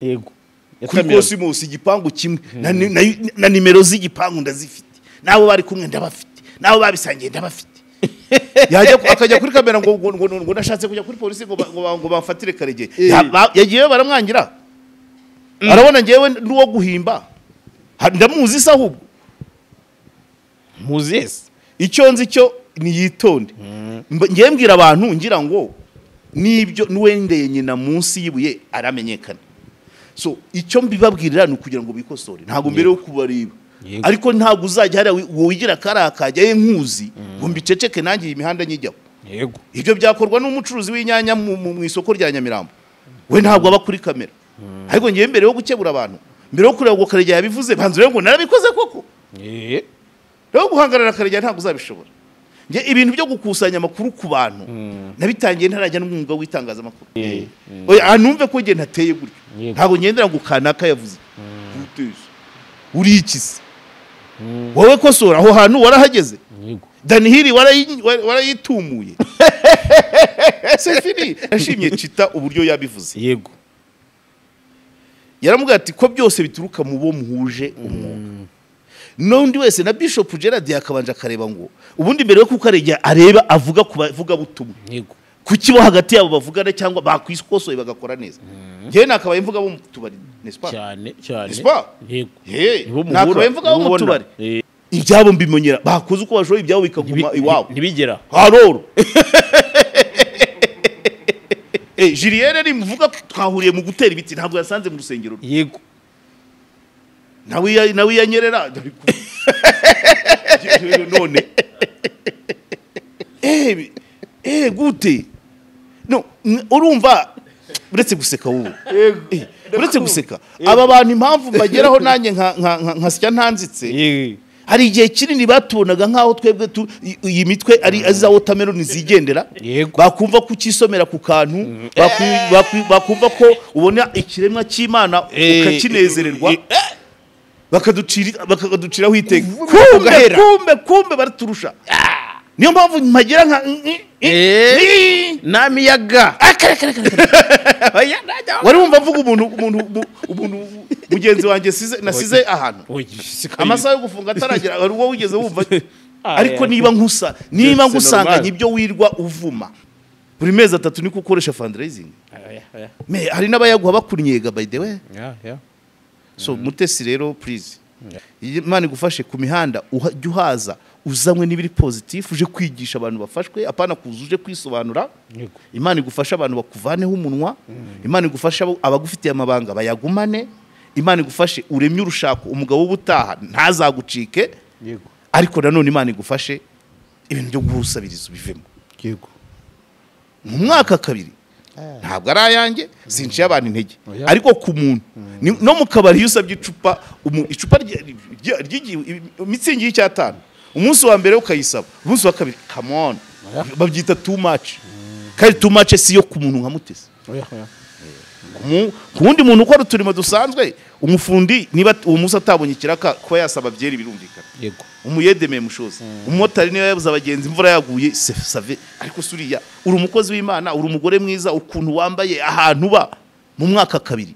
yego kuri Cosmos igipangu kimwe na nimero z'igipangu ndazifite nabo bari kumwe ndabafite nabo babisangiye ndabafite yajya akajya kuri kamera ngo nashatse kujya kuri polisi ngo bafatire Karegeye yagiye baramwangira arabona ngewe n'uwo guhimba ndamuzi se ahubwo muzese icyo nzi cyo niyitonde ngiye mbwira abantu ngira ngo nibyo nuwendeye nyina munsi yibuye aramenyekana so icyo mbibabwirira ni kugira ngo bikosore ntago mbere yo kubariba ariko ntago uzajya hari wigira karakajya nkuzi ngo mbiceceke nangiye imihanda nyijyaho yego ibyo byakorwa n'umucuruzi w'inyanya mu isoko rya Nyamirambo we ntabwo aba kuri kamera ariko ngiye mbere yo gukebura abantu mbere yo kureba ngo Karegeye yabivuze banzure ngo narabikoze koko rero guhangarara Karegeye ntabwo uzabishobora nge ibintu byo gukusanya amakuru ku bantu nabitangiye ntarajya n'umwuga w'itangazamakuru oya numve ko nge ntateye gutyo ntabwo ngendera ngo kanaka yavuze uri ikisi wowe kosora aho hantu warahageze Danihiri warayitumuye Sefini yashimye Cita uburyo yabivuze yego yaramubwira ati ko byose bituruka mu bo muhuje umwuga n'undi wese na Bishop Gerald yakabanje akareba ngo ubundi mbere yo kukaregera areba avuga kubavuga butumwa yego kukibo hagati yabo bavugana cyangwa bakwiskosoye bagakora neza ngiye nakabaye mvuga bo mutubari nespa cyane nespa yego nakabaye mvuga bo mutubari ibyabo mbimonyera bakoze uko bashoye ibyabo bikaguma iwabo ntibigera haroro Julienne ni muvuga twahuriye mu gutera ibiti ntabwo yasanze mu rusengero yego nawe yanyerera none gute no urumva uretse guseka wowe uretse guseka aba bantu impamvu bageraho nanjye nka sya ntanzitse hari igihe kinini batubonaga nkaho twebwe iyi mitwe ari aza watermelon zigendera bakumva kukisomera ku kantu bakumva ko ubona ikiremwa cy'Imana ukakinezererwa bakaduciraho iteka kumbe baraturusha niyo mpamvu mpagira nka namiyaga wari wumva mvuga umuntu mugenzi wanjye nasize ahantu amasaha yo gufunga ataragira ari wowe ugeze wumva ariko niba ngusanganye ibyo wirwa uvuma buri mezi 3 niko ukoresha fundraising hari n'abayaguha bakunyega by the way so Mutesi rero please Imana igufashe ku mihanda ujye uhaza uzamwe n'ibiri positive uje kwigisha abantu bafashwe apana kuzuje kwisobanura Imana igufasha abantu bakuvaneho umunwa Imana igufasha abagufitiye amabanga bayagumane Imana igufashe uremye urushako umugabo w'ubutaha ntazagucike ariko nanone Imana igufashe ibintu byo guhusabiriza bivemo yego mu mwaka kabiri ntabwo ari ayanjye sinciye abantu intege ariko ku muntu no mu kabari yusabye icupa mitsingi y'icyatanu umunsi wa mbere ukayisaba umunsi wa kabiri come on babyita too much kandi too much siyo ku muntu nka Mutesi ku wundi muntu ukora uturimo dusanzwe umufundi niba uwo munsi atabonye ikiraka kuba yasaba byeri birumvikana yego umuyedemeye mushoza umumotari niyo yabuza abagenzi imvura yaguye save ariko suriya uri umukozi w'Imana uri umugore mwiza ukuntu wambaye ahantu ba mu mwaka kabiri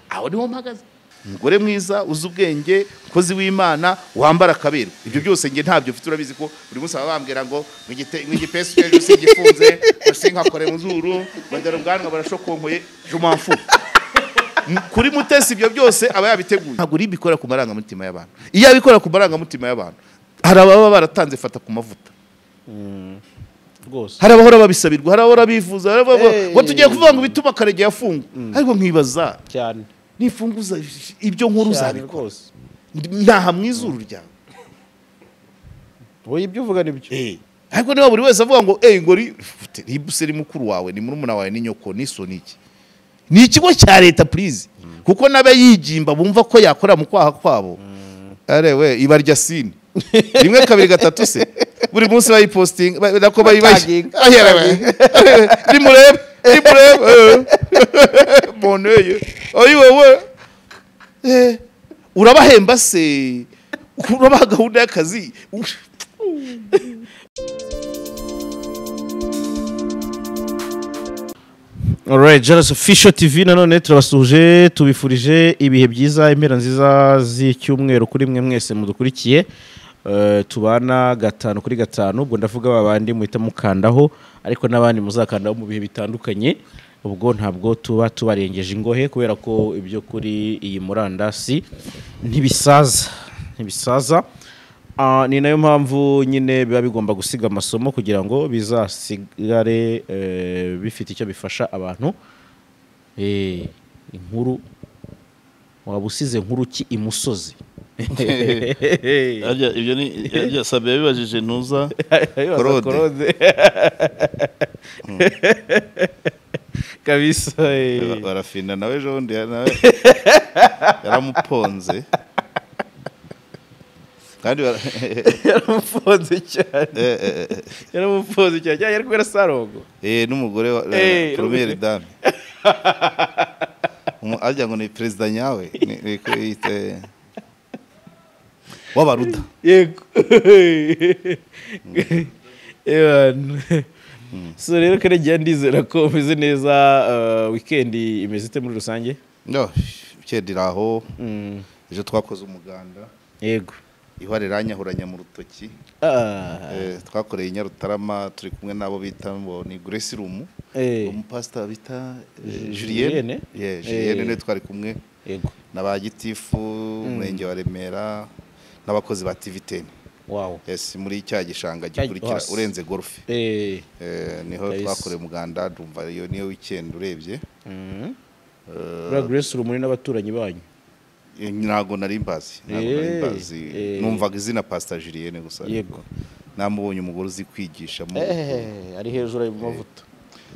aho niho mpagaze umugore mwiza uzi ubwenge umukozi w'Imana wambara kabere ibyo byose nge ntabyo mfite urabizi ko buri munsi abambwira ngo ngigipesi cyo sigifunze basinkakore mu zuru badara ubwanwa barashokonkoye jumanfu kuri Mutesi ibyo byose aba yabiteguye ntabwo ribikora ku maranga mutima y'abantu iyo abikora ku maranga mutima y'abantu hari ababa baratanze fata ku mavuta rwose hari abahora babisabirwa hari abahora bifuza ngo tugiye kuvuga ngo bituma Karegeye afunga ariko nkibaza cyane nifunguza ibyo nkuru zabikora ndaha mwizuru ryawe wowe ibyo uvuga nibyo ariko niba buri wese avuga ngo ngo ribuse mukuru wawe ni murumuna wawe ni nyoko niso niki ni ikigo cya leta please kuko nabe yigimba bumva ko yakora mu kwaha kwabo arewe ibarya sine rimwe kabiri gatatu se buri munsi bayiposting nako nimurebe boneye ayiwewe urabahemba se urabaha gahunda y'akazi Alright, JALAS Official TV nanone turabasuhuje tubifurije ibihe byiza impera nziza z'icyumweru kuri mwe mwese mudukurikiye. Tubana 5 kuri 5 ubwo ndavuga babandi muhita mukandaho ariko nabandi muzakandaho mu bihe bitandukanye. Ubwo ntabwo tubarengeje ingohe kubera ko ibyo kuri iyi murandasi ntibisaza. Ni nayo mpamvu nyine biba bigomba gusiga amasomo kugira ngo bizasigare bifite icyo bifasha abantu. Inkuru wabusize nkuru ki imusozi. Ibyo ni sabe yabibajije ntuza Claude. Kabisa barafina nawe jondi nawe yaramuponze kandi yaramuponze cyane yari kubera sarongo n'umugore wa première dame ajya ngo ni president nyawe niko yite wabaruda yego so rero Karegeya ndizera ko umeze neza. Weekend imeze ite muri rusange? No, weekend iraho. Ejo twakoze umuganda. Yego. Ihware ranyahuranya mu rutoki. Twakoreye Nyarutarama turi kumwe nabo bita ngo ni Grace Room. Umupastor bita Julienne. Julienne ne twari kumwe. Yego. N'abagitifu umurenge wa Remera n'abakozi ba TV10. Wow. Yes, muri cya gishanga gikurikira urenze golf. Niho twakoreye umuganda ndumva iyo niyo weekend urebye. Grace Room muri n'abaturanyi banyu. Ntago nari mbazi. Numvaga izina Pastor Julienne gusa. Yego. Namubonye umugore uzi kwigisha mu ari hejuru mu mavuta.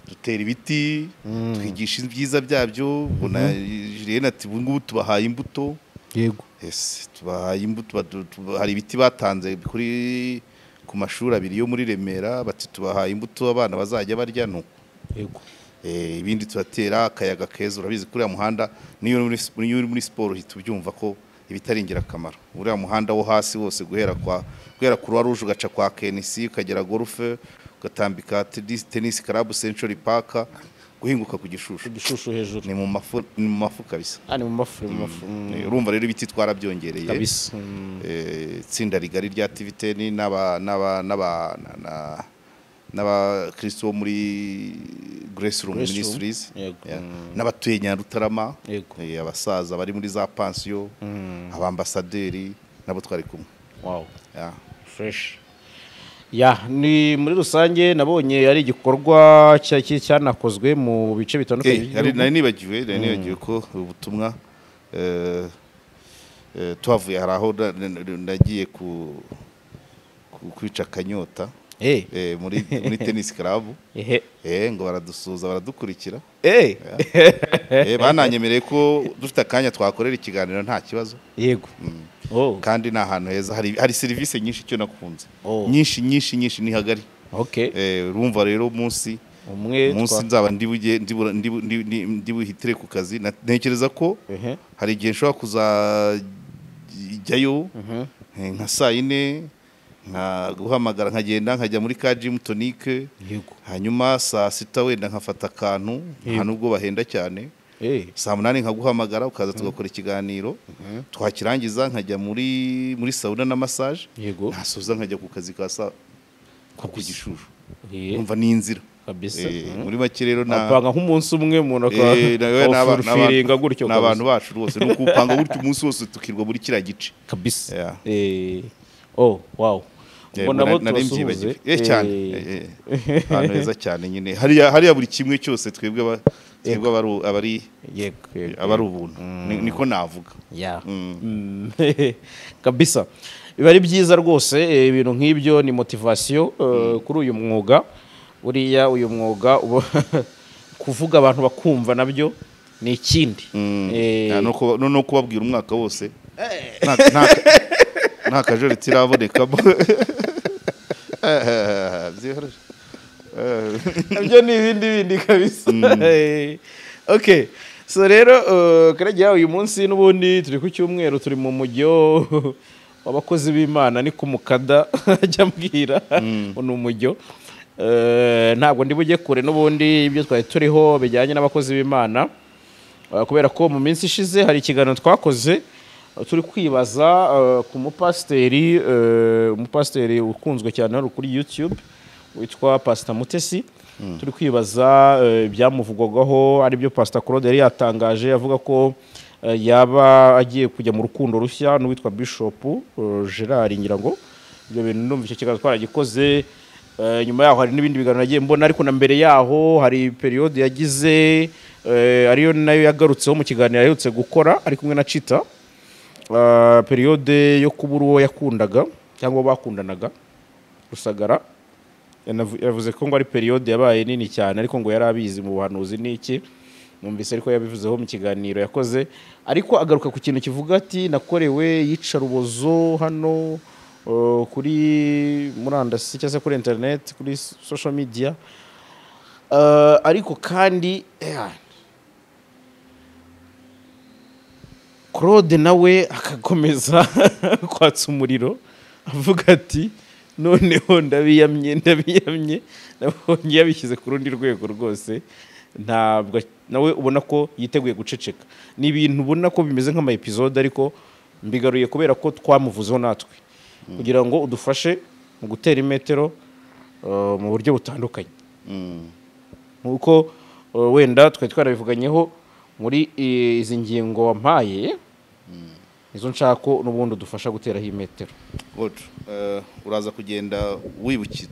Dutera ibiti, twigisha ibyiza byabyo, bona Julienne ati bungu tubahaye imbuto. Yego. Yes, tubahaye imbuto hari ibiti batanze kuri ku mashuri abiri yo muri Remera bati tubahaye imbuto abana bazajya barya no. Yego. Ibindi tubatera akayaga keza urabizi kuri ya muhanda niyo muri sport hita ubyumva ko ibitari ingirakamaro. Uriya muhanda wo hasi wose guhera ku Rouge ugaca kwa KNC ukagera golf ugatambika tennis club Century Park guhinguka ku gishushu hejuru ni mu mafu kabisa. Ni mu mafu. Urumva rero ibiti twarabyongereye kabisa. Tsinda rigari rya TV10 n'aba Kristo wo muri Grace Room Ministries n'abatuye Nyarutarama abasaza bari muri za pension abambasaderi nabo twari kumwe. Wow. Fresh. Ni muri rusange nabonye ari igikorwa cyanakozwe mu bice bitandukanye. Nari nibagiwe ko ubutumwa twavuye haraho nagiye kwica kanyota muri tennis club ngo baradusuza baradukurikira bananyemereye ko dufite akanya twakorera ikiganiro nta kibazo. Yego. Kandi na ahantu heza hari service nyinshi cyo nakunze nyinshi ni hagari. Urumva rero umunsi nzaba ndibuhitire ku kazi ntekereza ko hari igihe nshobora kuzajyayo nka saa 4 nka guhamagara nkagenda nkajya muri ka gym tonique hanyuma saa 6 wenda nkafata akantu nta nubwo bahenda cyane. Saa 8 nkaguhamagara ukaza tugakora ikiganiro twakirangiza nkajya muri sauna na massage nasoza nkajya ku kazi ka saa ku gishushu. Umva ni inzira kabisa. Muri make rero napanga nk'umunsi umwe umuntu akafurfiringa gutyo n'abantu bacu rwose no kupanga gutyo umunsi wose tukirwa muri kira gice kabisa. Wow. Mbona bo turasuhuze cyane hano heza cyane nyine hariya buri kimwe cyose twebwe abari ubuntu niko navuga kabisa. Biba ari byiza rwose ibintu nk'ibyo ni motivation kuri uyu mwuga. Buriya uyu mwuga kuvuga abantu bakumva nabyo ni ikindi. No kubabwira umwaka wose nta kajori tirabonekamo. Nabyo ni ibindi kabisa. So rero Karegeya uyu munsi n'ubundi turi ku cyumweru turi mu mujyo w'abakozi b'Imana ni ku mukada ajya mbwira ni umujyo ntabwo ndi bujye kure n'ubundi ibyo twari turiho bijyanye n'abakozi b'Imana kubera ko mu minsi ishize hari ikiganiro twakoze turi kwibaza ku umupasiteri ukunzwe cyane hano kuri YouTube witwa Pastor Mutesi. Turi kwibaza ibyamuvugwagaho ari byo Pastor Claude yari yatangaje avuga ko yaba agiye kujya mu rukundo rushya n'uwitwa Bishop Gerald ngira ngo ibyo bintu ndumva icyo kiganiro twaragikoze. Nyuma yaho hari n'ibindi biganiro nagiye mbona, ariko na mbere yaho hari periode yagize ariyo nayo yagarutseho mu kiganiro yaherutse gukora ari kumwe na Chita, periode yo kubura uwo yakundaga cyangwa bakundanaga Rusagara. Yavuze ko ngo ari periode yabaye nini cyane, ariko ngo yari abizi mu buhanuzi n'iki, numvise ariko yabivuzeho mu kiganiro yakoze. Ariko agaruka ku kintu kivuga ati nakorewe yicarubozo hano kuri murandasi cyangwa se kuri internet, kuri social media. Ariko kandi Claude nawe akakomeza kwatsa umuriro avuga ati noneho ndabiyamye nabonye yabishyize ku rundi rwego rwose. Ntabwo nawe ubona ko yiteguye guceceka, ni ibintu ubona ko bimeze nk'ama episode, ariko mbigaruye kubera ko twamuvuzeho natwe kugira ngo udufashe mu gutera imetero mu buryo butandukanye. Nkuko wenda twari twarabivuganyeho muri izi ngingo wampaye, izo nshako n'ubundi udufasha guteraho imetero. Uraza kugenda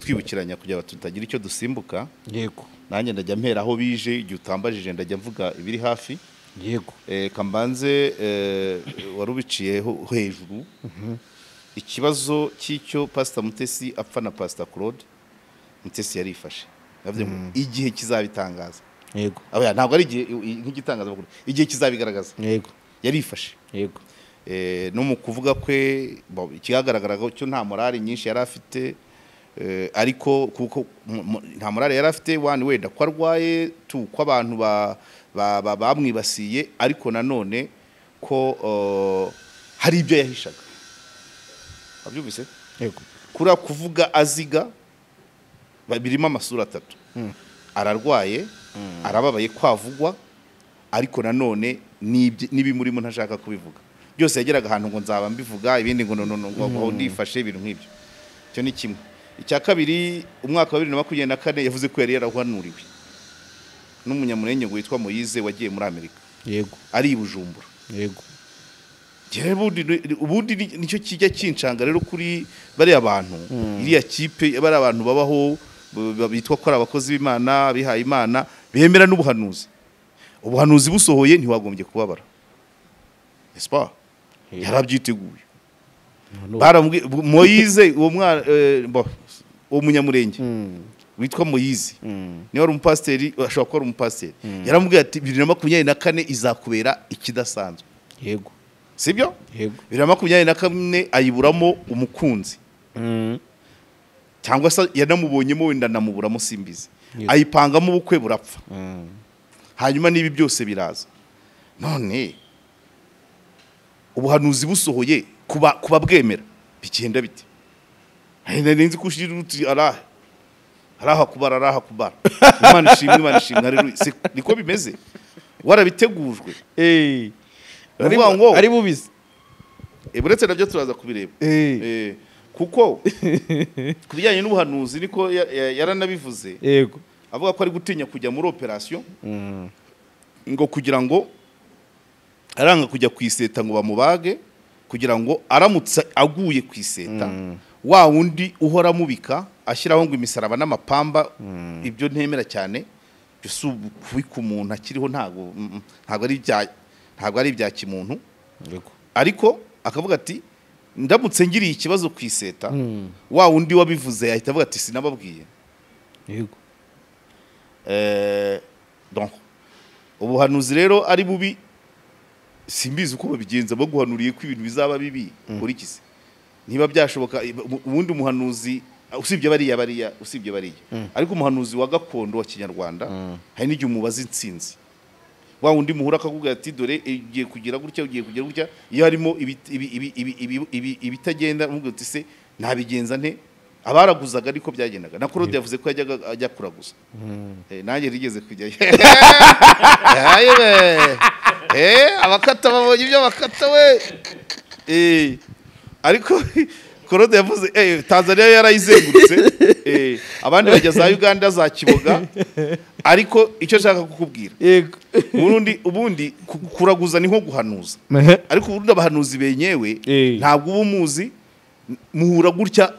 twibukiranya kugira ngo tutagira icyo dusimbuka. Yego, nanjye ndajya mpera aho bije, igihe utambajije ndajya mvuga ibiri hafi. Yego, kambanze warubiciyeho hejuru ikibazo cy'icyo Pastor Mutesi apfa na Pastor Claude. Mutesi yarifashe yavuze ngo igihe kizabitangaza. Yego, ntabwo ari igihe nk'igitangaza makuru, igihe kizabigaragaza. Yego, yarifashe. Yego, no mu kuvuga kwe ikihagaragaraga cyo nta morale nyinshi yari afite, ariko kuko nta morale yari afite wenda ko arwaye ko abantu bamwibasiye, ariko nanone ko hari ibyo yahishaga. Abyumvise? Yego, kura kuvuga aziga birimo amasura atatu. Ararwaye, arababaye kwavugwa, ariko nanone n'ibimurimo ntashaka kubivuga. Byose yageraga ahantu ngo nzaba mbivuga, ibindi ngo ngo ndifashe ibintu nk'ibyo. Cyo ni kimwe. Icya kabiri, umwaka wa 2024 yavuze ko yari yarahanuriwe n'umunyamurenge witwa Moise wagiye muri Amerika. Yego, ari Bujumbura. Yego, ubundi nicyo kijya kincanga rero kuri bari abantu. Iriya kipe bari abantu babaho bitwa ko ari abakozi b'Imana, bihaye Imana, bemera n'ubuhanuzi. Ubuhanuzi busohoye ntiwagombye kubabara. Espa yarabyiteguye. Moise uwo mwana uwo munyamurenge witwa Moise niwe ari umupasiteri, ashobora kuba ari umupasiteri. Yaramubwiye ati 2024 izakubera ikidasanzwe. Yego, sibyo? Yego, 2024 ayiburamo umukunzi, cyangwa se yanamubonyemo wenda namuburamo simbizi. Ayipangamo ubukwe burapfa. Hanyuma nibi byose biraza. None ubuhanuzi busohoye kuba bwemera bigenda bite? Nzi kushira uti araha kubara. Imana ishimwe rero niko bimeze. Warabitegujwe. Ari bubizi. Buretse nabyo turaza kubireba. Kuko kubijyanye n'ubuhanuzi niko yaranabivuze. Yego, avuga ko ari gutinya kujya muri operation ngo kugira ngo aranga kujya kwiseta ngo bamubage, kugira ngo aramutse aguye kwiseta wa wundi uhora mubika ashyiraho ngo imisaraba n'amapamba. Ibyo ntemera cyane, byo kubika umuntu akiriho ntago ari ibya kimuntu. Ariko akavuga ati ndamutse ngiriye ikibazo kwiseta, wa wundi wabivuze yahita avuga ati sinababwiye. Yego, donc ubuhanuzi rero ari bubi, simbizi uko babigenza baguhanuriye ko ibintu bizaba bibi kuri kisi. Niba byashoboka ubundi umuhanuzi usibye bariya ariko umuhanuzi wa gakondo wa Kinyarwanda hari n'igihe umubaza intsinzi. Wa wundi muhura akakubwira ati dore ugiye kugira gutya iyo harimo ibitagenda umubwira ati se nabigenza nte abaraguzaga ariko byagendaga na Claude yavuze ko yajyaga ajya kuraguza nanjye rigeze kujyayo abakata babonye ibyo bakata we ariko Claude yavuze Tanzania yarayizengurutse abandi bajya za Uganda za Kiboga ariko icyo nshaka kukubwira ubundi kuraguza ni nko guhanuza ariko ubundi abahanuzi benyewe ntabwo uba umuzi muhura gutya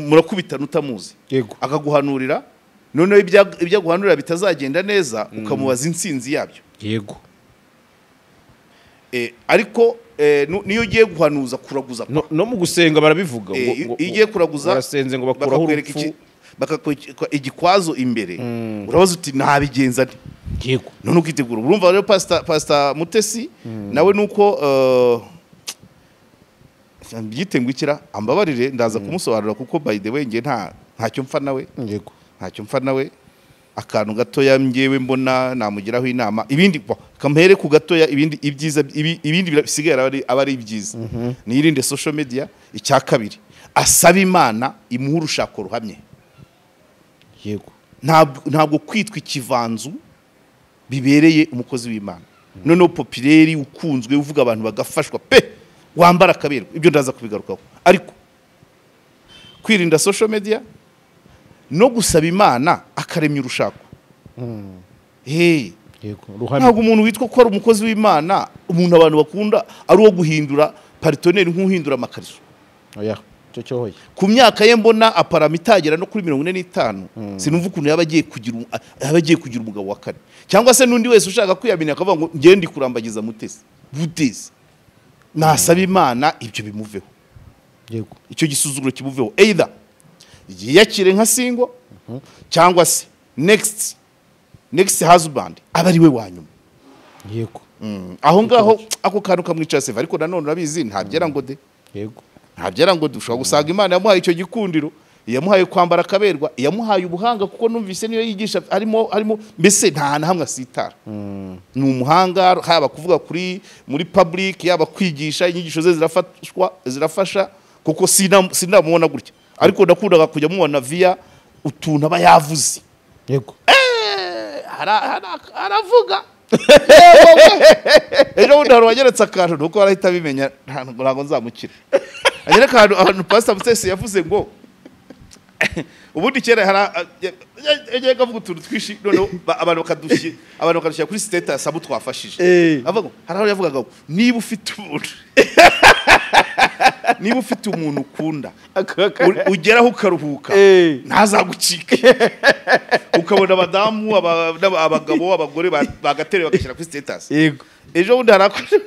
murakubitana utamuzi akaguhanurira noneho ibyo guhanurira bitazagenda neza ukamubaza insinzi yabyo yego ariko niyo ugiye guhanuza kuraguza no mu gusenga barabivuga ngo igiye kuraguza barasenze ngo bakuraho urupfu bakakwereka igikwazo imbere urabaza uti nabigenza nte yego none ukitegura urumva rero pastor Mutesi nawe nuko byitengwikira ambabarire ndaza kumusobanura kuko by the way nge ntacyo mfa nawe yego ntacyo mfa nawe akantu gatoya ngewe mbona namugiraho inama ibindi kampere ku gatoya ibindi ibyiza ibindi bisigaye abari ibyiza nirinde social media icya kabiri asaba Imana imuha urushako ruhamye yego ntabwo kwitwa ikivanzu bibereye umukozi w'Imana none populaire ukunzwe uvuga abantu bagafashwa pe wambara kaberwa ibyo ndaza kubigarukaho ariko kwirinda social media no gusaba Imana akaremya urushako ntabwo umuntu witwa ko ari umukozi w'Imana umuntu abantu bakunda ari uwo guhindura partenaire nk'uhindura amakariso oya cyo cyohoye ku myaka ye mbona aparamitajera no kuri 45 sinumva ukuntu yabagiye kugira umugabo wa kane cyangwa se nundi wese ushaka kwiyamina akavuga ngo ngiye ndi kurambagiza Mutesi nasaba Imana ibyo bimuveho yego icyo gisuzuguro kimuveho either yiyakire nka single cyangwa se next husband abari we wanyuma yego aho ngaho ako kantu kamwicara seve ariko nanone urabizi ntabyera ngo de yego ntabyera ngo dushobora gusanga Imana yamuhaye icyo gikundiro yamuhaye kwambara kaberwa yamuhaye ubuhanga kuko numvise niyo yigisha harimo mbese nta hamwe asitara ni umuhanga haba kuvuga muri public yaba kwigisha inyigisho ze zirafasha kuko sinamubona gutya ariko ndakundaga kujya mubona via utuntu aba yavuze yego aravuga ejo bundi hari wageretse akantu nuko barahita bimenya ntabwo nzamukira anyereka ahantu Pastor Mutesi yavuze ngo ubundi kera yagiye kavuga utuntu twishi none abantu bakadushyira kuri status abo twafashije avuga hari aho yavugaga niba ufite umuntu ukunda ugeraho ukaruhuka ntazagucike ukabona abadamu abagabo abagore bagatere bagashyira kuri status yego ejo bundi harakoze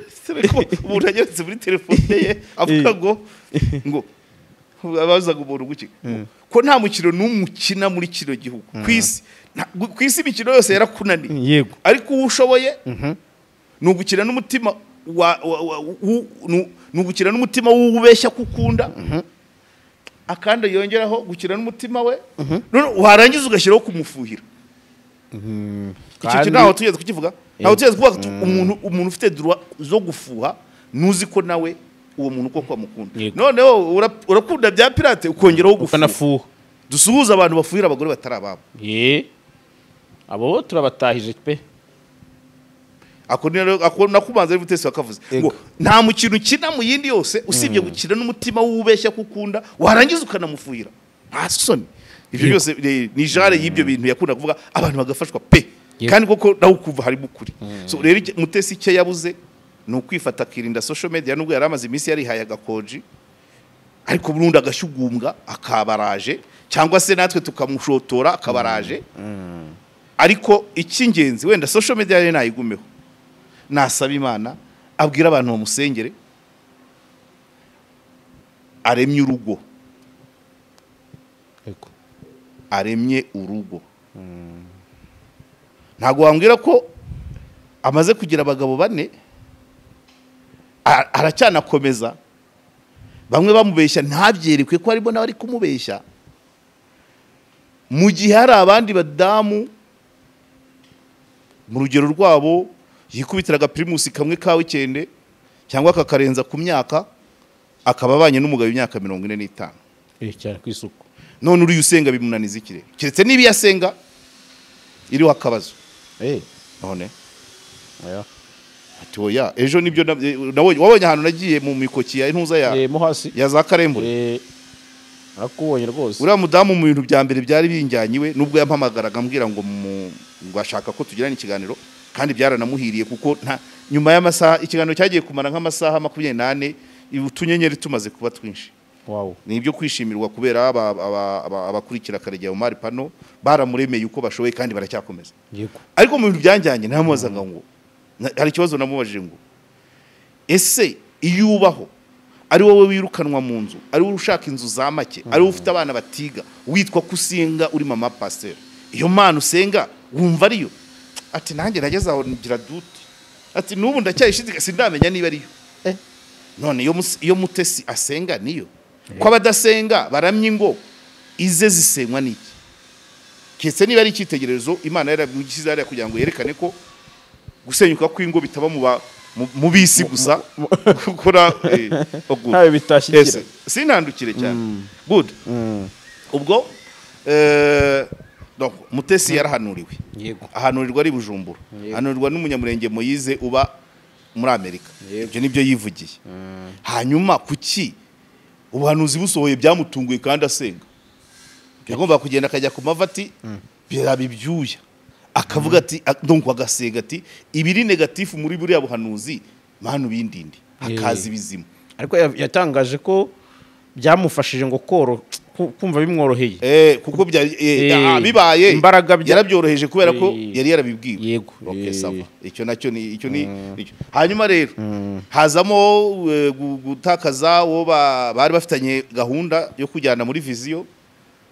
umuntu ageretse muri telefone ye avuga ngo abazaga umuntu guki ko nta mukino n'umukina muri kino gihugu kwisi imikino yose yarakunaniye yego ariko ushoboye nugukina n'umutima nugukina n'umutima w'ubeshya kukunda akanda yongeraho gukina n'umutima we none warangiza ugashyiraho kumufuhira iki naho tugeze kukivuga naho tugeze kuvuga umuntu ufite droit zo gufuha nuzi ko nawe uwo muntu koko amukunda noneho urakunda bya pirate ukongeraho gufanafuha dusuhuza abantu bafuhira abagore batarababo abo turabatahije pe ako nakubanza Mutesi wakavuze ngo nta mukino ukina mu yindi yose usibye gukina n'umutima w'ubeshya kukunda warangiza ukanamufuhira nta soni ibyo byose ni jare y'ibyo bintu yakunda kuvuga abantu bagafashwa pe kandi koko nawe ukuva harimo ukuri so rero Mutesi icyo yabuze ni ukwifata akirinda social media nubwo yari amaze iminsi yarihaye agakoji ariko burundu agashyugumbwa akabaraje cyangwa se natwe tukamushotora akabaraje ariko icy'ingenzi wenda social media yari nayigumeho nasaba Imana abwira abantu bamusengere aremye urugo aremye urugo ntago wambwira ko amaze kugira abagabo 4 aracyanakomeza bamwe bamubeshya ntabyerekwe ko arimo n'abari kumubeshya mu gihe hari abandi badamu mu rugero rwabo yikubitiraga primus kamwe ka weekend cyangwa akakarenza ku myaka akaba abanye n'umugabo imyaka 45 cyane ku isuku none uri usenga bimunaniza ikire kiretse niba yasenga iriho akabazo none oya ati oya ejo nibyo wabonye ahantu nagiye mu mikoki ya intuza ya mo hasi ya za Karembure arakubonye rwose uriya mudamu mu bintu bya mbere byari binjyanyiwe nubwo yampamagaraga ambwira ngo ashaka ko tugirana ikiganiro kandi byaranamuhiriye kuko nyuma y'amasaha ikiganiro cyagiye kumara nk'amasaha 28 utunyenyeri tumaze kuba twinshi. Wow. Ni ibyo kwishimirwa kubera abakurikira Karegeya Omar Pano baramuremeye uko bashoboye kandi baracyakomeza. Yego. Ariko mu bintu byanjyanye ntamubazaga ngo hari ikibazo namubajije ngo ese iyo ubaho ari wowe wirukanwa mu nzu ari wowe ushaka inzu za make ari wowe ufite abana batiga witwa kusenga uri mama pasteur iyo mana usenga wumva ariyo ati nanjye nageze aho ngira dute ati nubu ndacyayishidiga sindamenya niba ariyo none iyo mutesi asenga niyo ko abadasenga baramye ngo ize zisenywa niki ketse niba ari icyitegererezo Imana yarabimugize ari kugira ngo yerekane ko gusenyuka kw'ingo bitaba mu bisi gusa gukora ntawe bitashyikira sinandukire cyane good ubwo donc mutesi yarahanuriwe yego ahanurirwa ari Bujumbura ahanurirwa n'umunyamurenge Moyize uba muri Amerika ibyo nibyo yivugiye hanyuma kuki ubuhanuzi busohoye byamutunguye kandi asenga yagomba kugenda akajya ku mavati birabibyuya akavuga ati donc agasenga ati ibiri negatifu muri buriya buhanuzi manu bindindi akazi bizima ariko yatangaje ko byamufashije ngo kumva bimworoheye kuko bibaye imbaraga yarabyoroheje kubera ko yari yarabibwiwe yego okay sava icyo nacyo ni icyo ni hanyuma rero hazamo gutakaza wo bari bafitanye gahunda yo kujyana muri viziyo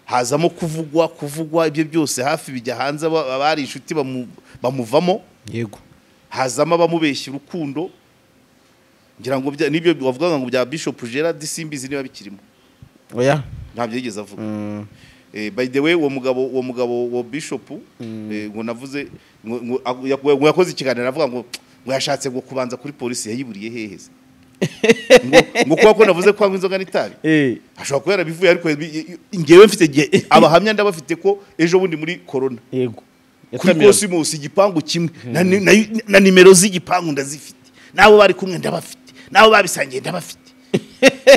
hazamo kuvugwa ibyo byose hafi bijya hanze abari inshuti bamuvamo yego hazamo abamubeshya urukundo ngira ngo nibyo bavuga ngo bya Bishop Gerald simbizi niba bikirimo oya ntabyo yigeze avuga by the way uwo mugabo wa Bishop ngo navuze ngo yakoze ikiganiro avuga ngo yashatse ngo kubanza kuri polisi yayiburiye heheze ngo kuko navuze ko inzoga n'itabi ashobora kuba yarabivuye ariko ngewe mfite abahamya ndabafite ko ejo bundi muri corona yego kuri Cosmos igipangu kimwe na nimero z'igipangu ndazifite nabo bari kumwe ndabafite nabo babisangiye ndabafite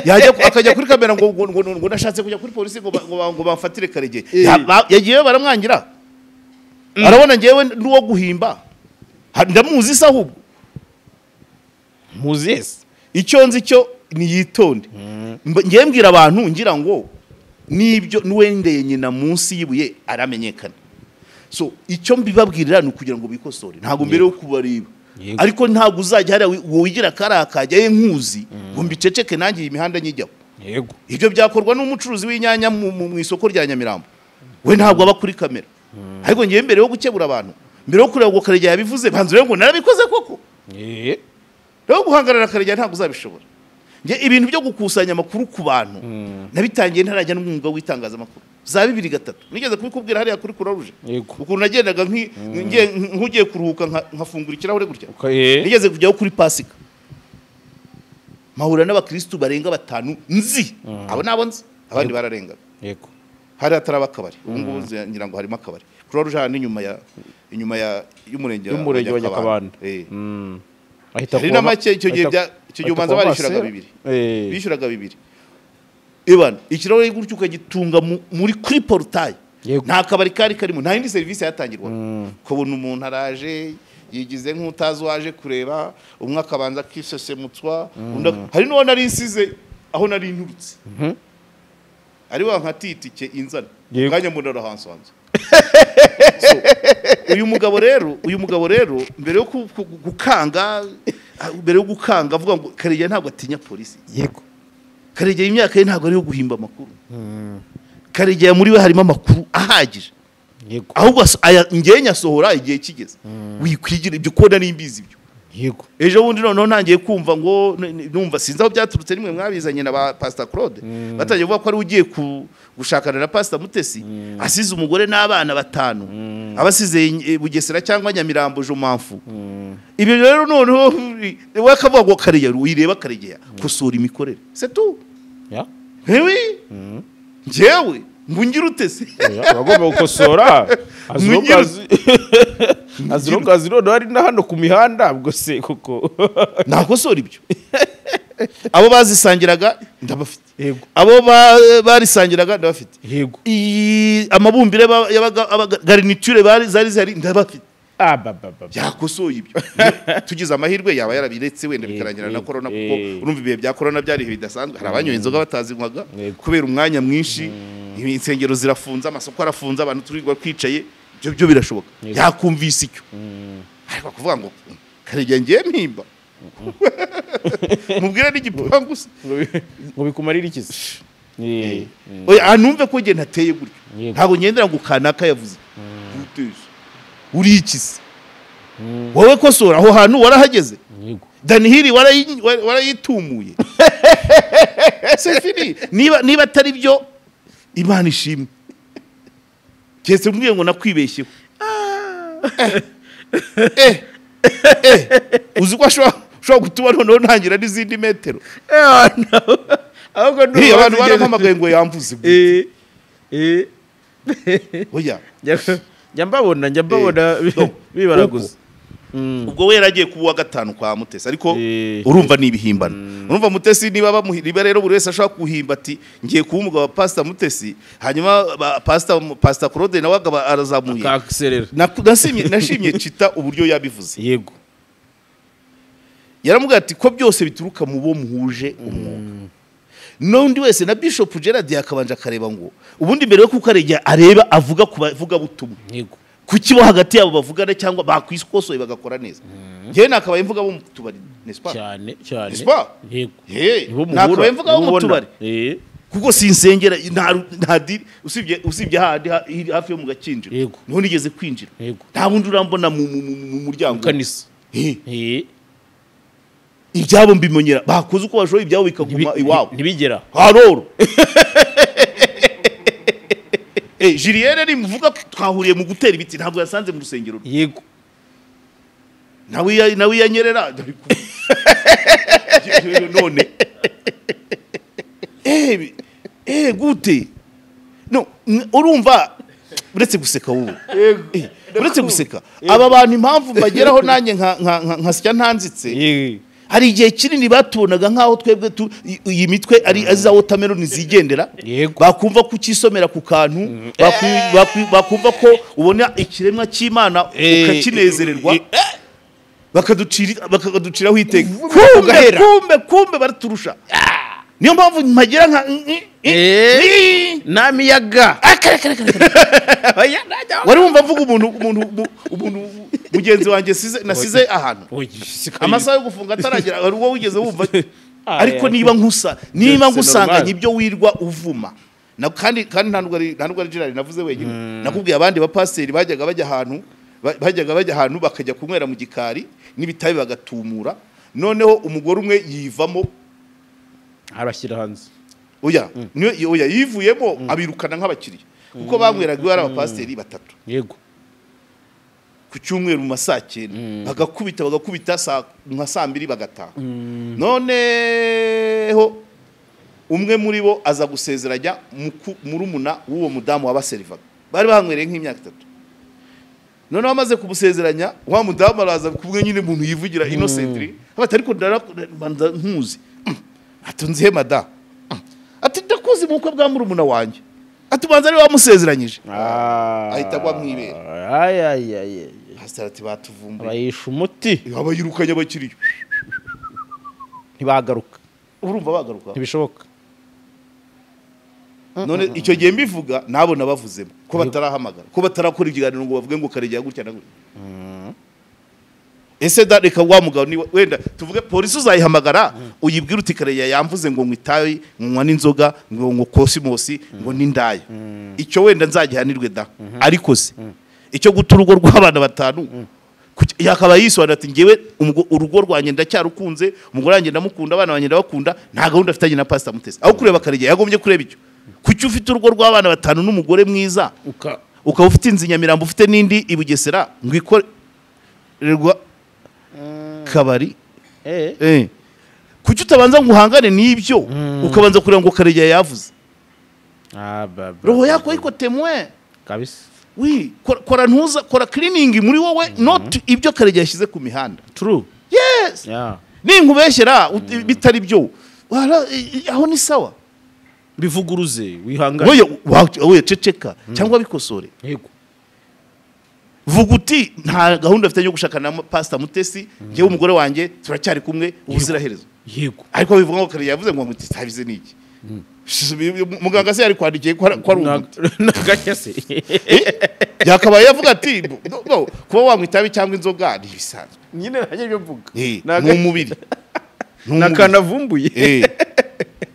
yajya akajya kuri kamera ngo nashatse kujya kuri polisi ngo bamfatire Karegeya yagiye baramwangira arabona ngewe n'uwo guhimba ndamuzi se ahubwo muzese icyo nzi cyo ni yitonde ngiye mbwira abantu ngira ngo nibyo nuwendeye nyina munsi yibuye aramenyekana so icyo mbibabwirira ni kugira ngo bikosore ntago mbere yo kubareba ariko ntago uzajya hari wigira karakajya nkuzi ngo mbiceceke nangiye imihanda nyijyaho yego ibyo byakorwa n'umucuruzi w'inyanya mu isoko rya Nyamirambo we ntago aba kuri kamera ariko ngiye mbere yo gukebura abantu mbere yo kureba ngo Karegeya yabivuze banzure ngo narabikoze koko rero guhangarara Karegeya ntago uzabishobora nge ibintu byo gukusanya amakuru ku bantu nabitangiye ntarajya n'umwuga w'itangazamakuru za 2-3 nigeze kubikubwira hariya kuri kuraruje ukuntu nagendaga nkugiye kuruhuka nkafungura ikirahure gutya nigeze kujyaho kuri Pasika mahura n'abakristo barenga 5 nzi abo nabo nzi abandi bararenga yego hari ataraba akabari ubu ngira ngo harimo akabari kuraruje hano inyuma y'umurenge wa Nyakabanda hari n'amake icyo gihe ubanza barishuraga 2 bishuraga 2 Iban ikirahure gutyo ukagitunga muri kuri portail nta kabari kari karimo nta yindi service yatangirwa kubona umuntu araje yigize nk'utazi waje kureba umwe akabanza kisesemutswa hari no nari nsize aho nari nturutse ari wa nkatitike inzana kanya munara hansanze uyu mugabo rero mbere yo gukanga avuga ngo Karegeya ntabwo atinya polisi yego Karegeya imyaka ye ntabwo ari yo guhimba amakuru Karegeya muri we harimo amakuru ahagije yego ahubwo ngiye nyasohora igihe kigeze wikwigira ibyo kona n'imbizi ibyo yego ejo bundi noneho ntangiye kumva ngo numva sinzi aho byaturutse rimwe mwabizanye na ba Pastor Claude batangiye kuvuga ko ari ugiye gushakana na Pastor Mutesi asize umugore n'abana 5 abasize Bugesera cyangwa Nyamirambo Jomamfu ibyo rero noneho wakavuga ngo Karegeya uyireba Karegeya kusura imikorere c'est tout oui njyewe ngungira utese bagomba gukosora azirongazi none hari na hano ku mihanda ubwo se kuko nakosora ibyo abo bazisangiraga ndabafite yego abo barisangiraga ndabafite yego amabumbire garniture zari zari ndabafite byakosoye ibyo tugize amahirwe yaba yarabiretse wenda bikarangira na corona kuko urumva ibihe bya corona byari bidasanzwe hari abanyoye inzoga batazinywaga kubera umwanya mwinshi insengero zirafunze amasoko arafunze abantu turirwa kwicaye byo birashoboka yakumvise icyo ariko kuvuga ngo Karegeya ngiye mpimba mubwira n'igipangu ngo bikumarira ikizi oya anumve ko nge ntateye gutyo ntabwo ngendera ngo kanaka yavuze uri ikizi wowe kosora aho hantu warahageze Danihiri warayitumuye sefiri niba atari byo Imana ishimwe cyese mbwiye ngo nakwibeshyeho uzi ko ashobora gutuma noneho ntangira n'izindi metero abantu barampamagaye ngo yamvuze oya njya mbabona bibaraguza ubwo we yaragiye kuba wa gatanu kwa Mutesi ariko urumva ni ibihimbano urumva Mutesi niba rero buri wese ashaka kuhimba ati ngiye kuba umugabo wa Pastor Mutesi hanyuma Pastor Claude nawe arazamuye nashimye cita uburyo yabivuze yego yaramubwira ati ko byose bituruka mu bo muhuje umwuga n'undi wese na Bishop Gerald yakabanje akareba ngo ubundi mbere yo Karegeya areba avuga kubavuga butumwa yego kukibo hagati yabo bavugana cyangwa bakwiskosoye bagakora neza je nakabaye mvuga bo mutubari nespa cyane nespa yego nakabaye mvuga bo mutubari kuko sinsengera nta diri usibye handi hafi yo mu gakinjiro niho nigeze kwinjira nta bundi urambona mu muryango kanisa ibyabo mbimonyera bakoze uko bashoboye ibyabo bikaguma iwabo ntibigera haroro Julienne ni muvuga twahuriye mu gutera ibiti ntabwo yasanze mu rusengero yego nawe yanyerera none gute no urumva uretse guseka wowe uretse guseka aba bantu impamvu bageraho nanjye nkasya ntanzitse hari igihe kinini batubonaga nkaho twebwe iyi mitwe ari aza watermelon zigendera bakumva kucisomera ku kantu bakumva ko ubona ikiremwa cy'Imana ukakinezererwa bakaduciraho iteka kumbe baraturusha niyo mpamvu mpagera nka namiyaga wari wumva mvuga umuntu mugenzi wanjye nasize ahantu amasaha yo gufunga ataragira wari wowe wigeze wumva ariko niba ngusanganye ibyo wirwa uvuma kandi ntabwo ari Gerald navuze wenyine nakubwiye abandi bapasiteri bajyaga bajya ahantu bakajya kunywera mu gikari n'ibitabi bagatumura noneho umugore umwe yivamo arashyira hanze oya yivuyemo abirukana nk'abakiriya kuko banyweraga ari abapasiteri batatu yego ku cyumweru mu masakene bagakubita nka saa 2 bagataha noneho umwe muri bo aza gusezeranya murumuna w'uwo mudamu wabaserivaga bari bahanywereye nk'imyaka 3 noneho amaze kumusezeranya wa mudamu araza kubwe nyine umuntu yivugira innocently ati ariko ndabanza nkuzi atunzihe mada ati ndakuzi mu bukwe bwa murumuna wanjye ati banza ari wamusezeranyije ahita agwa mwibere pastor ati batuvumbuye bayisha umuti abayirukanye abakiriye ntibagaruka urumva bagaruka ntibishoboka none icyo gihe mbivuga nabo nabavuzemo ko batarahamagara ko batarakora ikiganiro ngo bavuge ngo Karegeya gutya na gutya ese reka wa mugabo ni wenda tuvuge polisi uzayihamagara uyibwira uti Karegeya yamvuze ngo ngwitaye nywa n'inzoga ngo kosimosi ngo n'indaya icyo wenda nzagihanirwe da ariko se icyo guta urugo rw'abana batanu yakaba yisobanura ati ngewe urugo rwanjye ndacyarukunze umugore wanjye ndamukunda abana banjye ndabakunda nta gahunda afitanye na Pastor Mutesi aho kureba Karegeya yagombye kureba icyo kuki ufite urugo rw'abana batanu n'umugore mwiza ukaba ufite inzu Nyamirambo ufite n'indi i Bugesera ngo ikorerwa kabari kuki utabanza ngo uhangane n'ibyo ukabanza kureba ngo Karegeya yavuze roho yako iko témoin kabisa. Oui, kora ntuza, kora cleaning muri wowe, not ibyo Karegeya yashyize ku mihanda. True. Yes. Yeah. Ninkubeshyera bitari byo. Wala aho ni sawa. Bivuguruze wihangane. Oye ceceka cyangwa bikosore. Yego. Vuga uti nta gahunda afite yo gushakana na Pastor Mutesi, ngewe umugore wanjye turacyari kumwe ubuziraherezo. Yego. Ariko bivuga ngo Karegeya yavuze ngo mutabize niki. Muganga se yari kwandikiye ko ari naganyase. Yakabaye yavuga ati kuba wanywa itabi cyangwa inzoga ni bisanzwe. Nyine nanjye byo mvuga. Mu mubiri. Nakanavumbuye.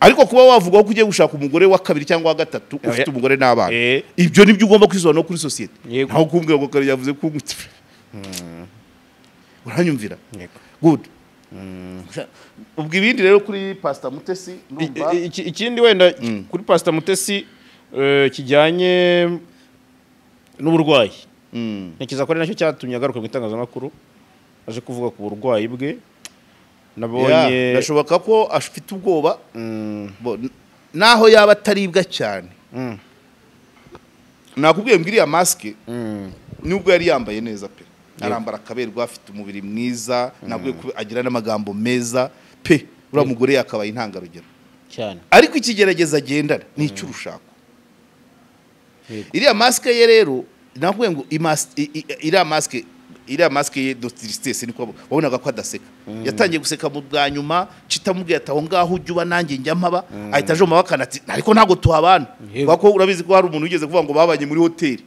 Ariko kuba wavuga ko ugiye gushaka umugore wa kabiri cyangwa wa gatatu ufite umugore n'abana, ibyo nibyo ugomba kwisobanura kuri societe. Ntaho kumbwira ngo Karegeya yavuze ko uranyumvira. Good. Ubwo ibindi rero kuri Pastor Mutesi numva ikindi wenda kuri Pastor Mutesi kijyanye n'uburwayi. Ntekereza ko ari nacyo cyatumye agaruka mu itangazamakuru aje kuvuga ku burwayi bwe. Nabonye nashoboka ko afite ubwoba naho yaba ataribwa cyane. Nakubwiye mbwiriya maske nubwo yari yambaye neza pe, arambara akaberwa, afite umubiri mwiza, nabwo agira n'amagambo meza pe, ura mugore yakabaye intangarugero cyane. Ariko ikigerageza agendana ni icy'urushako. Iriya maske ye rero nakubwiye ngo iriya maske ye de tristesse niko wabonaga ko adaseka. Yatangiye guseka mu bwa nyuma, citamubwiye ataho ngaho ujya uba nanjye njya mpaba, ahita aje mabakana ati ariko ntago tuhabana. Bako urabizi ko hari umuntu ugeze kuvuga ngo babanye muri hoteli,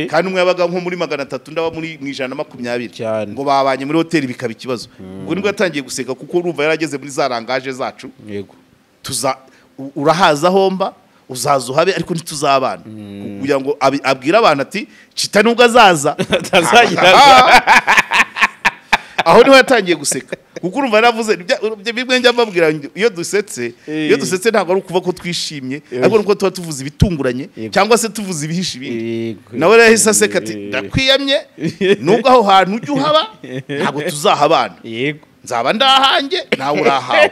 kandi umwe yabaga nko muri 300 ndaba muri 120 ngo babanye muri hoteli bikaba ikibazo. Ubwo nibwo yatangiye guseka kuko urumva yarageze muri za rangaje zacu. Yego. Urahaza homba uzaza uhabe ariko ntituzabana, kugira ngo abwira abantu ati cita nubwo azaza aho niho yatangiye guseka kuko urumva yaravuze bimwe njya mbabwira iyo dusetse ntabwo ari ukuva ko twishimye, ariko nuko tuba tuvuze ibitunguranye cyangwa se tuvuze ibihisha ibindi. Nawe yahise aseka ati ndakwiyamye nubwo aho hantu ujya uhaba ntabwo tuzahabana, nzaba ndahanjye nawe urahawe.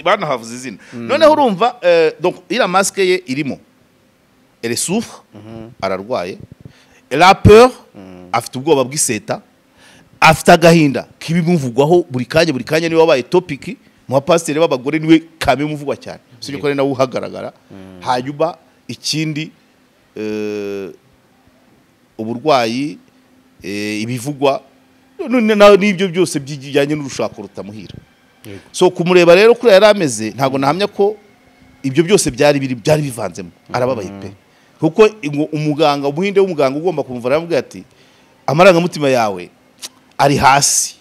Bana havuze izina. Noneho urumva donc ira maske ye irimo elle souffre, ararwaye, elle a peur, afite ubwoba bw'iseta, afite agahinda kibimuvugwaho buri kanya niwe wabaye topic mu bapasiteri b'abagore, niwe kame muvugwa cyane, sije ko nawe uhagaragara. Hanyuma ikindi uburwayi ibivugwa n'ibyo byose byijyanye n'urushako rutamuhira. So kumureba rero kuri yari ameze ntago nahamya ko ibyo byose byari bivanzemo, arababaye pe, kuko umuganga umuhinde w'umuganga ugomba kumvura aravuga ati amarangamutima yawe ari hasi,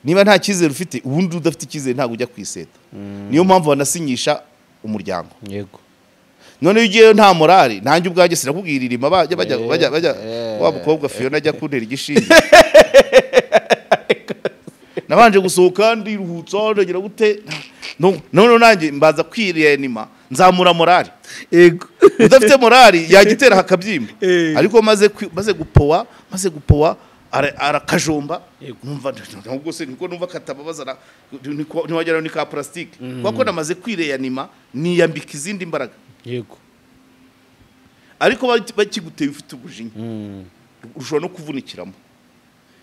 niba nta cyizere ufite ubundi udafite icyizere ntago ujya kwiseta. Niyo mpamvu banasinyisha umuryango. Yego. None ugiye nta morale, nanjye ubwaje sinakubwira irima bajya wa mukobwa Fiona ajya kuntera igishinge. Nabanje gusohoka ndiruhutsa ndagira gute, none nanjye mbaza kwiriyenima nzamura morale. Yego. Udafite morale yagitera hakabyimba. Ariko maze gupowa arakajomba, numva ntabwo se niko numva katababazana, ntiwagera ni ka plastique kuko namaze kwireyanima niyambika izindi mbaraga. Yego. Ariko bakiguteye ufite ubujinya ushobora no kuvunikiramo.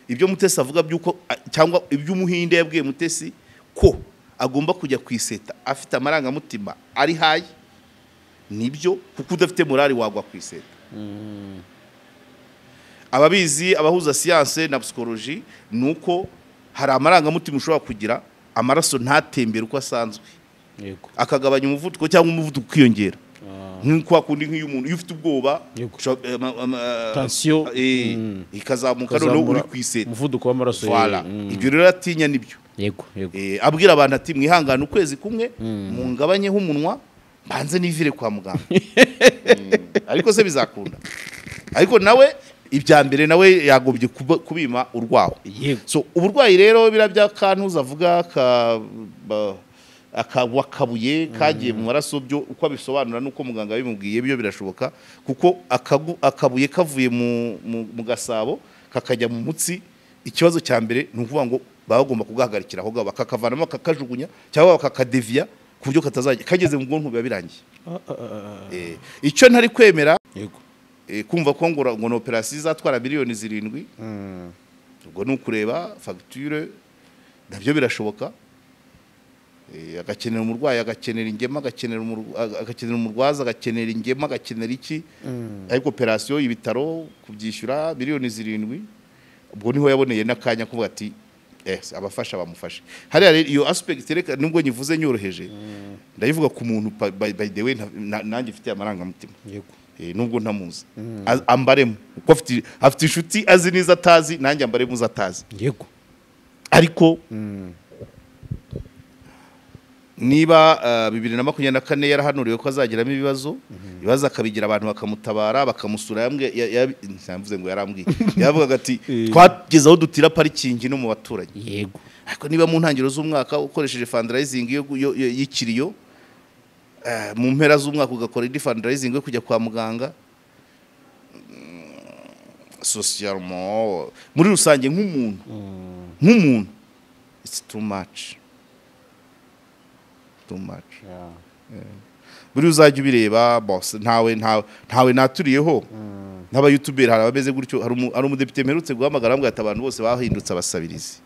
Ibyo Mutesi avuga byuko cyangwa ibyo umuhinde yabwiye Mutesi ko agomba kujya kwiseta afite amarangamutima ari hayi, nibyo kuko udafite morale wagwa kwiseta. Ababizi abahuza science na psychologie nuko hari amarangamutima ushobora kugira amaraso ntatembera uko asanzwe. Yego. Akagabanya umuvuduko cyangwa umuvuduko kwiyongera. Nk'uko akundi nk'iyo umuntu iyo ufite ubwoba tension ikazamuka none uri kwiseta umuvuduko w'amaraso. Ibyo rero atinya nibyo. Yego. Abwira abantu ati mwihangane ukwezi kumwe mungabanyeho umunwa banze nivire kwa muganga. Ariko se bizakunda. Ariko nawe ibya mbere nawe yagobye kubima urwaho. So uburwayi rero birabya kantuza avuga akawakabuye kagiye mu maraso, byo uko abisobanura nuko muganga bimubwiye byo birashoboka, kuko akabuye kavuye mu gasabo kakajya mu mutsi. Ikibazo cya mbere ni ukuvuga ngo bagomba kugahagarikira aho gabo bakakavanamo kakajugunya cyangwa bakakadevia kubyo katazajya kageze mu bwonko biba birangiye icyo ntari kwemera yego kumva ko ngo no operation izatwara miliyoni 7 ubwo nukureba facture nabyo birashoboka agakenera umurwayi agakenera ingema agakenera umurwaza agakenera ingema agakenera iki ariko operation ibitaro kubyishyura miliyoni 7 ubwo niho yaboneye nakanya kuvuga ati abafasha bamufashe hari iyo aspect reka nubwo nyivuze nyoroheje ndayivuga ku muntu by the way nanjye mfite amaranga mutima yego nubwo ntamuzi ambaremo uko afite inshuti azi niza atazi nanjye ambaremo uzatazi yego ariko niba 2024 yarahanuriwe ko azagiramo ibibazo akabigira abantu bakamutabara bakamusura yamvuze ngo yarambwiye yavugaga ati twageze aho dutira parikingi no mu baturanyi yego ariko niba mu ntangiriro z'umwaka ukoresheje fundraising y'ikiriyo mu mpera z'umwaka ugakora indi fundraising yo kujya kwa muganga socialement muri rusange nk'umuntu it's too much buri uzajya ubireba boss ntawe naturiyeho n'aba youtuber hari abameze gutyo hari umudepite mperutse guhamagara ngo abantu bose bahindutse abasabirizi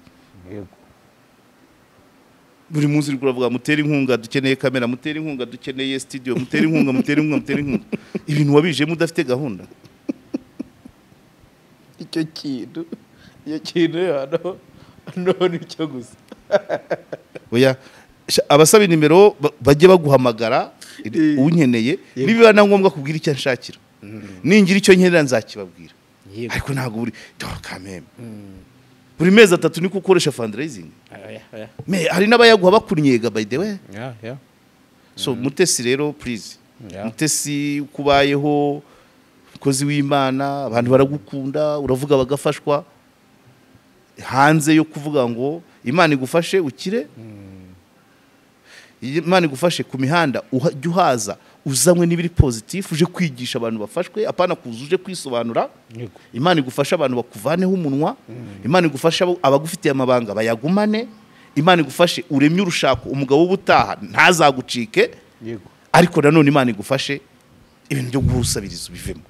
buri munsi uri kuravuga mutera inkunga dukeneye kamera mutera inkunga dukeneye studio mutera inkunga ibintu wabijemo udafite gahunda icyo kintu hano nicyo gusa oya abasaba nimero bajye baguhamagara unkeneye nibiba na ngombwa kubwira icyo nshakira ningira icyo nkenera nzakibabwira ariko ntago buri kameme buri mezi 3 niko ukoresha fundraising hari n'abayaguha bakunyega by the way so mutesi rero please mutesi kubayeho kozi w'Imana abantu baragukunda uravuga bagafashwa hanze yo kuvuga ngo Imana igufashe ukire Imana igufashe ku mihanda ujye uhaza uzanywe n'ibiri positive uje kwigisha abantu bafashwe apana kuzuje kwisobanura Imana igufasha abantu bakuvaneho umunwa Imana igufasha abagufitiye amabanga bayagumane Imana igufashe uremye urushako umugabo w'ubutaha ntazagucike ariko nanone Imana igufashe ibintu byo guhusabiriza bivemo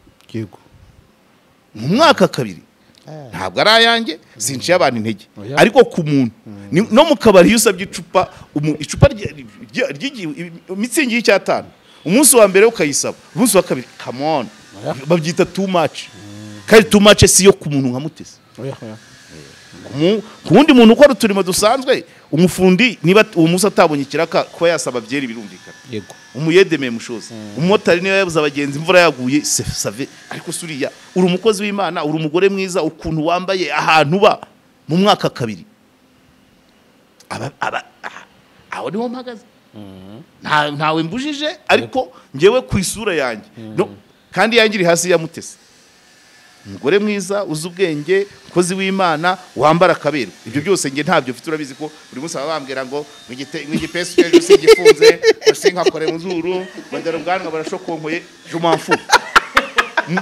mu mwaka 2 ntabwo ari ayanjye sinciye abantu intege ariko ku muntu no mu kabari yusabye icupa mitsingi y'Icyatanu umunsi wa mbere ukayisaba umunsi wa kabiri come on babyita too much kandi too much si yo ku muntu nka Mutesi ku wundi muntu ukora uturimo dusanzwe umufundi niba uwo munsi atabonye ikiraka kuba yasaba byeri birumvikana yego umuyedeme mushoza umumotari niba yabuze abagenzi imvura yaguye save ariko suriya uri umukozi w'Imana uri umugore mwiza ukuntu wambaye ahantu ba mu mwaka 2 aho niho mpagaze ntawe mbujije ariko ngewe ku isura yanjye kandi yangiri hasi ya Mutesi umugore mwiza uzi ubwenge ukozi w'Imana wambara kabero ibyo byose nge ntabyo mfite urabizi ko buri munsi abambwira ngo ngipesu cyo sigifunze usinkakore mu zuru badara ubwanwa barashokonkoye jumanfu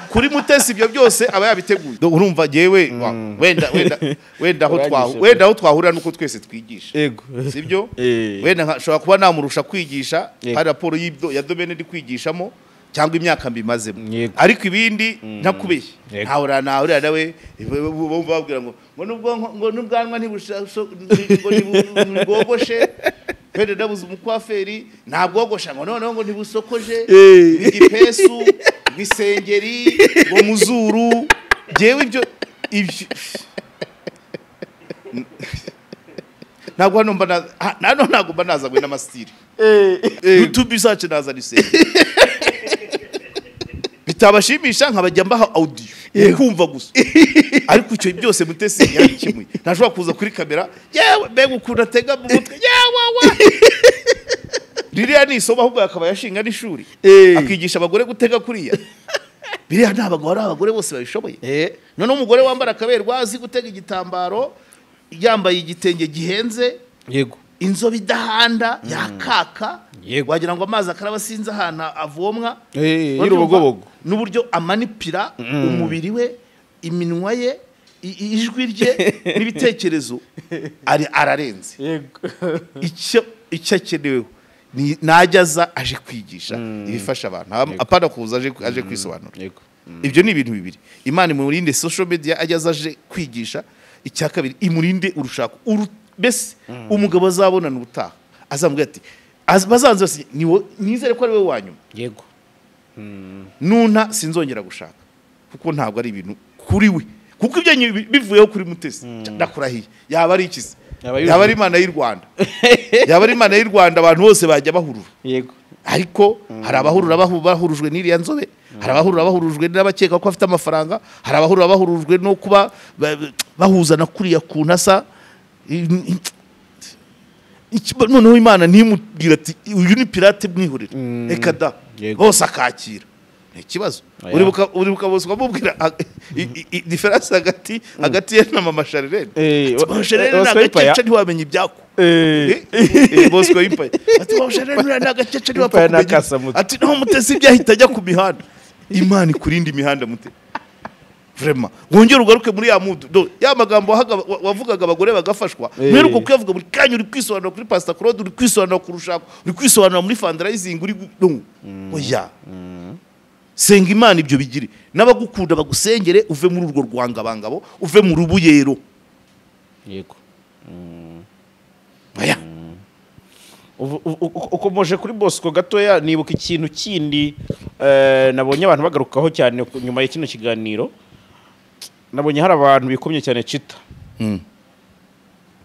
kuri Mutesi ibyo byose aba yabiteguye urumva jewe wenda aho twahurira nuko twese twigisha yego sibyo wenda nshobora kuba namurusha kwigisha hari raporo y'ibyo ya domaine ndi kwigishamo cyangwa imyaka mbimazemo ariko ibindi ntakubeshye ntahura nawe babwira ngo n'ubwanwa ntibugogoshe pede dabuze umukwaferi ntabwogosha ngo noneho ngo ntibusokoje igipesu bisengeri ngo muzuru jewe ibyo ntabwo hano mba nazagwe n'amastiri YouTube sace naza nisenge bitabashimisha nkabajya mbaha audio kumva gusa ariko icyo byose Mutesi yakimuye ntashobora kuza kuri kamera yewe mbega ukunda tega mu mutwe yewe ririya ni isomo ahubwo yakaba yashinga n'ishuri akigisha abagore gutega kuriya biriya ntabagabo ari abagore bose babishoboye none umugore wambara akaberwa azi gutega igitambaro yambaye igitenge gihenze yego inzobe idahanda yakaka wagira ngo amazi akaraba sinza ahantu avomwa y'urubogobogo n'uburyo amanipira umubiri we iminwa ye ijwi rye n'ibitekerezo ararenze icyo akenewe najyaza aje kwigisha ibifasha abantu apana kuza aje kwisobanura. Ibyo ni ibintu bibiri. Imana imurinde social media ajyaza aje kwigisha. Icya kabiri imurinde urushako bese umugabo azabonana ubutaha azambwira ati bazanze nizere ko ari we wanyuma. Yego. Nuna sinzongera gushaka kuko ntabwo ari ibintu kuri we kuko ibyo bivuyeho kuri Mutesi ndakurahiye yaba ari ikizi yaba ari Imana y'u Rwanda yaba ari Imana y'u Rwanda abantu bose bajya bahurura. Yego. Ariko hari abahurura bahurujwe n'iriya nzobe, hari abahurura bahurujwe n'abakeka ko afite amafaranga, hari abahurura bahurujwe no kuba bahuzana kuriya ku ntasa. Noneho Imana ntimubwira ati uyu ni pirate mwihurira reka da bose akakira. Ni ikibazo uribuka bose ukamubwira diferanse hagati ye na mama Sharlene. Mama Sharlene ni agakece ntiwamenya ibyako. Bose ko yimpaye ati mama Sharlene ni agakece ntiwapfa kumenya ati naho Mutesi ibyahita ajya ku mihanda. Imana ikurinde imihanda Mutesi vraiment wongera ugaruke muri ya mudu ya magambo wavugaga abagore bagafashwa mperuko kuyavuga muri kanyu uri kwisobanura kuri Pastor Claude, uri kwisobanura ku rushako, uri kwisobanura muri fundraising, uri oya senga Imana ibyo bigire n'abagukunda bagusengere uve muri urwo rwangabangabo uve mu rubuyero. Yego. Aya ukomoje kuri Bosco gatoya nibuka ikintu kindi nabonye abantu bagarukaho cyane nyuma y'ikino kiganiro. Nabonye hari abantu bikomye cyane Chita.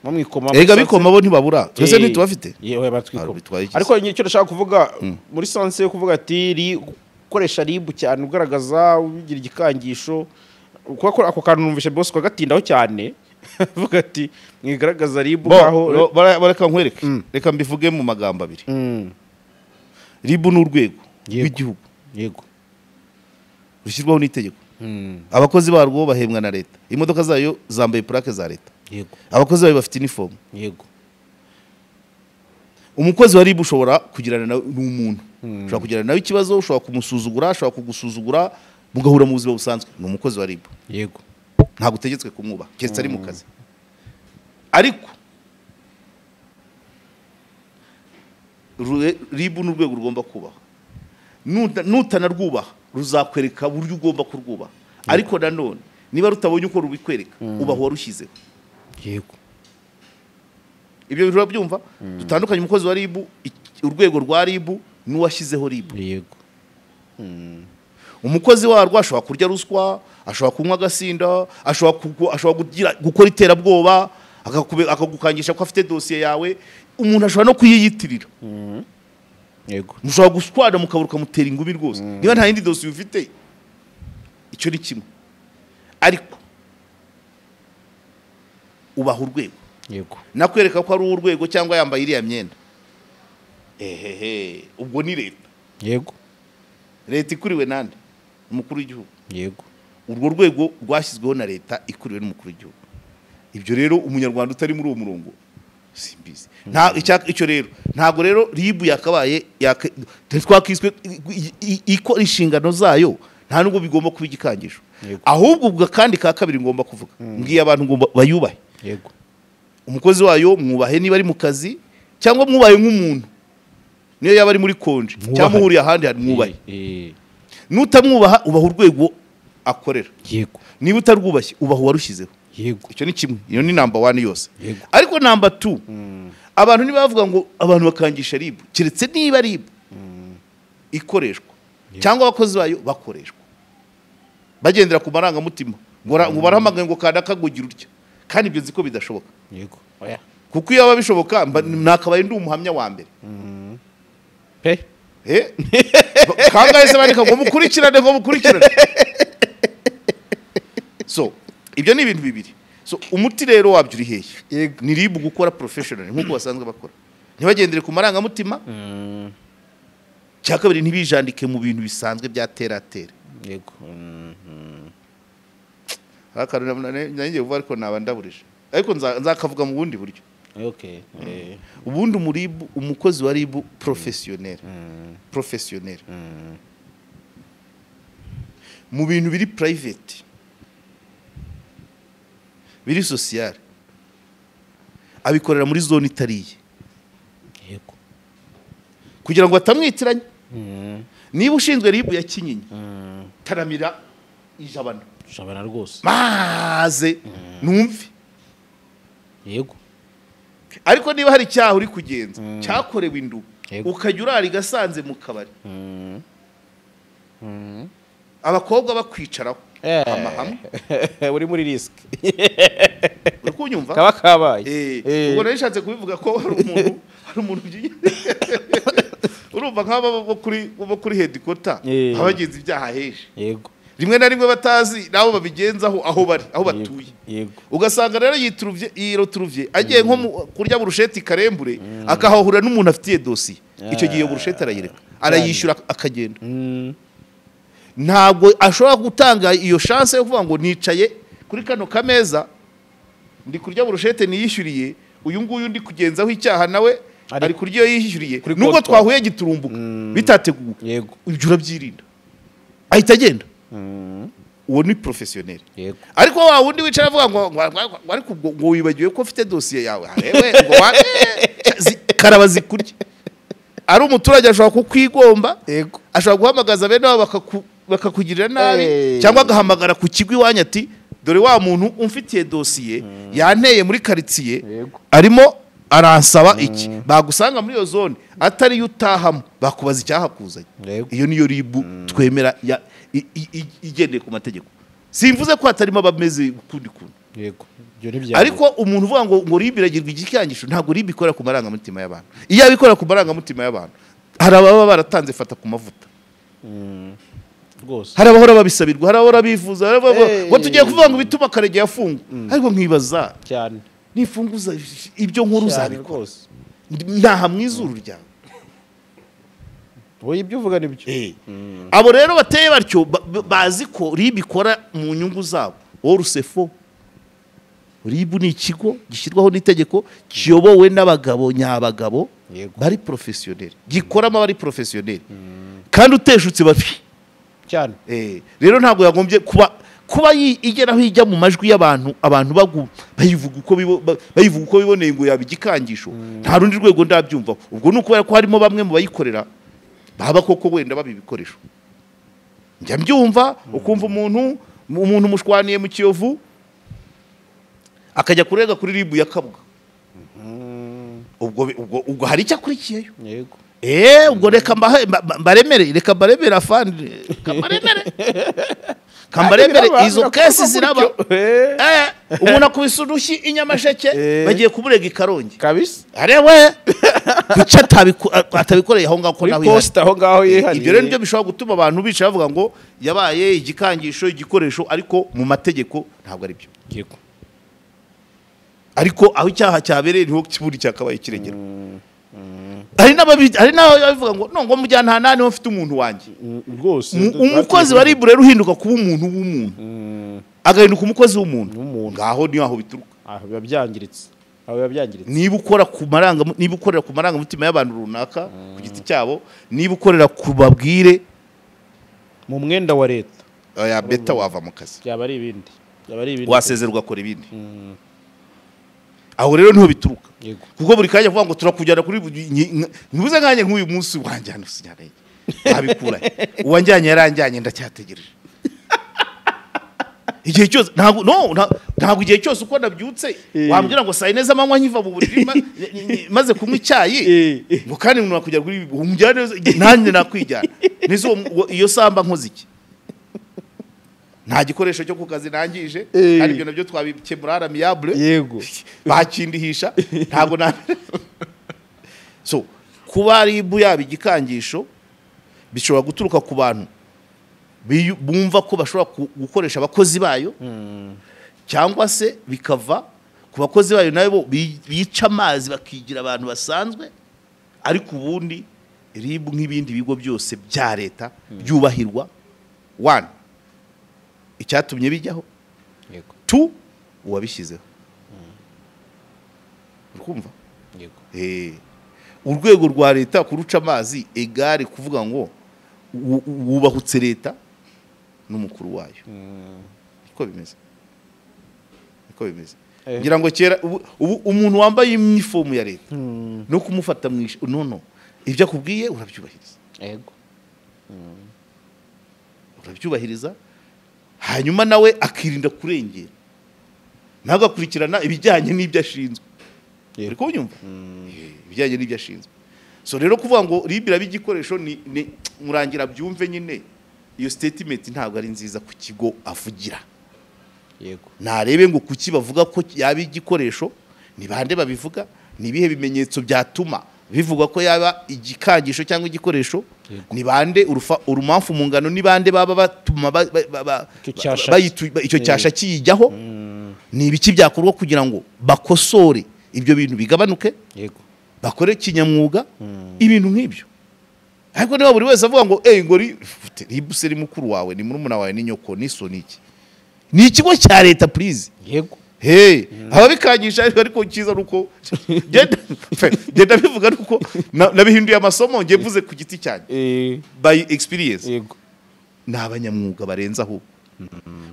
Bamwikoma. Ega bikoma bo ntibabura. Twese ntitubafite. Yewe batwikoma. Ariko icyo ndashaka kuvuga muri sanse yo kuvuga ati ukoresha ribu cyane ugaragaza ubigira igikangisho kuko ako kantu numvishe Bosco gatindaho cyane. Vuga ati mwigaragaza ribu aho bareka nkwereke. Reka mbivuge mu magambo abiri. Ribu n'urwego rw'igihugu. Yego. Rushyirwaho n'itegeko. Abakozi barwo bahembwa na leta. Imodoka zayo zambaye plaque za leta. Yego. Abakozi bayo bafite uniform. Yego. Umukozi wa ribu ushobora kugirana n'umuntu. Ushobora kugirana nawe ikibazo, ushobora kumusuzugura, ushobora kugusuzugura, mugahura mu buzima busanzwe. Ni umukozi wa ribu. Yego. Ntabwo utegetswe kumwubaha keretse ari mu kazi. Ariko ribu n'urwego rugomba kubaha. Nutanarwubaha ruzakwereka buryo ugomba kurwubaha. Ariko nanone niba rutabonye uko rubikwereka ubaho warushyizeho. Yego. Ibyo birura byumva dutandukanye umukozi wa ribu urwego rwa ribu n'uwashyizeho ribu. Yego. Umukozi warwo ashobora kurya ruswa, ashobora kunywa agasinda, ashobora gukora iterabwoba, akagukangisha ko afite dosiye yawe, umuntu ashobora no kuyiyitirira. Yego. Mushobora guswada mukaburuka mutera ingumi rwose. Niba nta yindi dosiye ufite icyo ni kimwe. Ariko ubaha urwego. Yego. Nakwereka ko ari urwego cyangwa yambaye iriya myenda. Ubwo ni leta. Yego. Leta ikuriwe nande? Umukuru w'igihugu. Yego. Urwo rwego rwashyizweho na leta ikuriwe n'umukuru w'igihugu. Ibyo rero umunyarwanda utari muri uwo murongo simbizi. Icyo rero ntabwo rero ribu yakabaye twakiswe ikora inshingano zayo nta nubwo bigomba kuba igikangisho. Ahubwo ubwo kandi ka kabiri ngomba kuvuga ngiye abantu ngomba bayubahe. Yego. Umukozi wayo mwubahe niba ari mu kazi cyangwa mwubahe nk'umuntu niyo yaba ari muri konje cyangwa uhuriye ahandi hari mwubahe. Nutamwubaha ubaha urwego akorera. Yego. Niba utarwubashye ubaho warushyizeho. Yego. Icyo ni kimwe. Iyo ni number 1 yose. Yego. Ariko number 2 abantu nibavuga ngo abantu bakangisha ribu kiretse niba ribu ikoreshwa cyangwa abakozi bayo bakoreshwa bagendera ku marangamutima ngo barahamagaye ngo kada kagugira urya kandi ibyo nziko bidashoboka. Yego. Oya. Kuko iyo babishoboka nakabaye ndi umuhamya wa mbere. Kangahe se bandika ngo mukurikirane. So ibyo ni ibintu bibiri. So umuti rero wabyo uri hehe? Ni ribu gukora professional nkuko basanzwe bakora. Ntibagendere ku marangamutima. Cyakabiri ntibijandike mu bintu bisanzwe bya teratere. Yego. Nanjye uvuga ariko naba ndaburije. Ariko nzakavuga mu bundi buryo. Okay. Ubundi umuribu umukozi wa ribu professionnel. Mu bintu biri private biri social abikorera muri zone itariye. Yego. kugira ngo batamwitiranya. Niba ushinzwe ribu ya Kinyinya taramira ijabana rwose maze numve. Yego. Ariko niba hari icyaha uri kugenza cyakorewe indu ukajya urara igasanze mu kabari, abakobwa bakwicaraho amahame uri muri risk uri kunyumva kaba kabaye. Ubwo nashatse kubivuga ko hari umuntu urumva nk'aba bo kuri headquarter abagenzi ibyaha heje. Yego. Rimwe na rimwe batazi nabo babigenzaho aho batuye. Yego. Ugasanga rero yituruvye agiye nko kurya burusheti karembure akahahura n'umuntu afitiye dossier. Icyo gihe burusheti arayireka arayishyura akagenda. Ntabwo ashobora gutanga iyo chance yo kuvuga ngo nicaye kuri kano kameza ndi kurya burusheti niyishyuriye uyu nguyu ndi kugenzaho icyaha nawe ari kurya yishyuriye nubwo twahuye giturumbuka bitateguwe. Yego. Ibyo urabyirinda ahita agenda. Uwo ni professionnel. Yego. Ariko wa wundi wicara avuga ngo ariko ngo wibagiwe ko ufite dossier yawe arewe ngo karabazi kurya. Ari umuturage ashobora kukwigomba. Yego. Ashobora guhamagaza bene wabo bakakugirira nabi cyangwa agahamagara ku kigo iwanyu ati dore wa muntu umfitiye dossier yanteye muri quartier arimo aransaba iki. Bagusanga muri iyo zone atari yutahamo bakubaza icyaha kuzanye. Iyo niyo ribu twemera igendeye ku mategeko. Simvuze ko hatarimo abameze ukundi kuntu. Yego. Ariko umuntu uvuga ngo ribu iragirwa igikangisho ntabwo ribu ikora ku marangamutima y'abantu. Iyo abikora ku marangamutima y'abantu hari ababa baratanze fata ku mavuta. Rwose. Hari abahora babisabirwa, hari abahora bifuza, ngo tugiye kuvuga ngo bituma Karegeya afungwa. Ariko nkibaza cyane nifunguza ibyo nkuru zabikora ntaha mwizuru ryawe. Wowe ibyo uvuga nibyo. Abo rero bateye batyo bazi ko ribu ikora mu nyungu zabo. Orusefo ribu ni ikigo gishyirwaho n'itegeko kiyobowe n'abagabo nyabagabo bari professionnel, gikoramo bari professionnel kandi uteshutse bafi cyane. Rero ntabwo yagombye kuba igeraho ijya mu majwi y'abantu bayivuga uko biboneye ngo yaba igikangisho. Nta rundi rwego ndabyumva. Ubwo nuko ko harimo bamwe mu bayikorera baba koko wenda babibikoresho. Njya mbyumva ukumva umuntu mushwaniye mu Kiyovu akajya kurega kuri ribu ya Kabuga. Ubwo hari icyo akurikiyeyo. Yego. Ubwo reka mbaremere afande kambaremere izo kesi ziraba. Umuntu akubise urushyi inyamasheke bagiye kumurega ikarongi kabisa. Arewe kuki atabikoreye aho ngaho ko nawe aho ngaho yihaniye. Ibyo rero nibyo bishobora gutuma abantu bicara bavuga ngo yabaye igikangisho igikoresho ariko mu mategeko ntabwo ari byo. Yego. Ariko aho icyaha cyabereye niho kiburi cyakabaye kirengera. Hari n'abavuga ngo no ngo mujyana hanani ho mfite umuntu wanjye. Rwose. Umukozi wa ribu rero uhinduka kuba umuntu w'umuntu. Agahinduka umukozi w'umuntu. Ngaho niyo aho bituruka. Biba byangiritse. Niba ukora ku marangamutima y'abantu runaka ku giti cyabo, niba ukorera ku babwire mu mwenda wa leta, oya beta wava mu kazi. Byaba ari ibindi. Wasezerwa akora ibindi. Aho rero niho bituruka. Kuko buri kanya kuvuga ngo turakujyana kuri ntibuze nkanye nk'uyu munsi wanjyana usinyane abikura uwanjyanye yaranjyanye ndacyategereje igihe cyose ntabwo igihe cyose uko nabyutse wambwira ngo saa 4 z'amanywa nkiva mu buriri maze kunywa icyayi ngo kandi umuntu akujya kuri umujyane nanjye nakwijyana nizo iyo samba nkoze iki. Nta gikoresho cyo ku kazi nangije kandi ibyo nabyo twabikemura amiable. Yego. Bakindihisha ntabwo so kuba ribu yaba igikangisho bishobora guturuka ku bantu bumva ko bashobora gukoresha abakozi bayo cyangwa se bikava ku bakozi bayo nabo bica amazi bakigira abantu basanzwe. Ariko ubundi ribu nk'ibindi bigo byose bya leta byubahirwa. 1 icyatumye bijyaho. Yego. 2 uwabishyizeho. Ukumva? Yego. Urwego rwa leta kuruca amazi egare kuvuga ngo wubahutse leta n'umukuru wayo. Niko bimeze. Ngira ngo kera umuntu wambaye uniform ya leta no kumufata mwishe ibyo akubwiye urabyubahiriza yego urabyubahiriza hanyuma nawe akirinda kurengera nawe agakurikirana ibijyanye n'ibyo ashinzwe uri kubyumva ibijyanye n'ibyo ashinzwe so rero kuvuga ngo RIB iraba igikoresho ni murangira byumve nyine iyo statement ntabwo ari nziza ku kigo avugira yego narebe ngo kuki bavuga ko yaba igikoresho ni bande babivuga ni ibihe bimenyetso byatuma bivuga ko yaba igikangisho cyangwa igikoresho ni bande urumamfu mu ngano ni bande baba batuma icyo cyasha kiyijyaho ni ibiki byakorwa kugira ngo bakosore ibyo bintu bigabanuke yego bakore kinyamwuga ibintu nk'ibyo ariko niba buri wese avuga ngo ngo RIB se mukuru wawe ni murumuna wawe ni nyoko ni so niki ni ikigo cya leta please yego ababikangisha ariko cyiza nuko genda bivuga nuko nabihinduye amasomo ngiye mvuze ku giti cyanjye by experience yego ni abanyamwuga barenza aho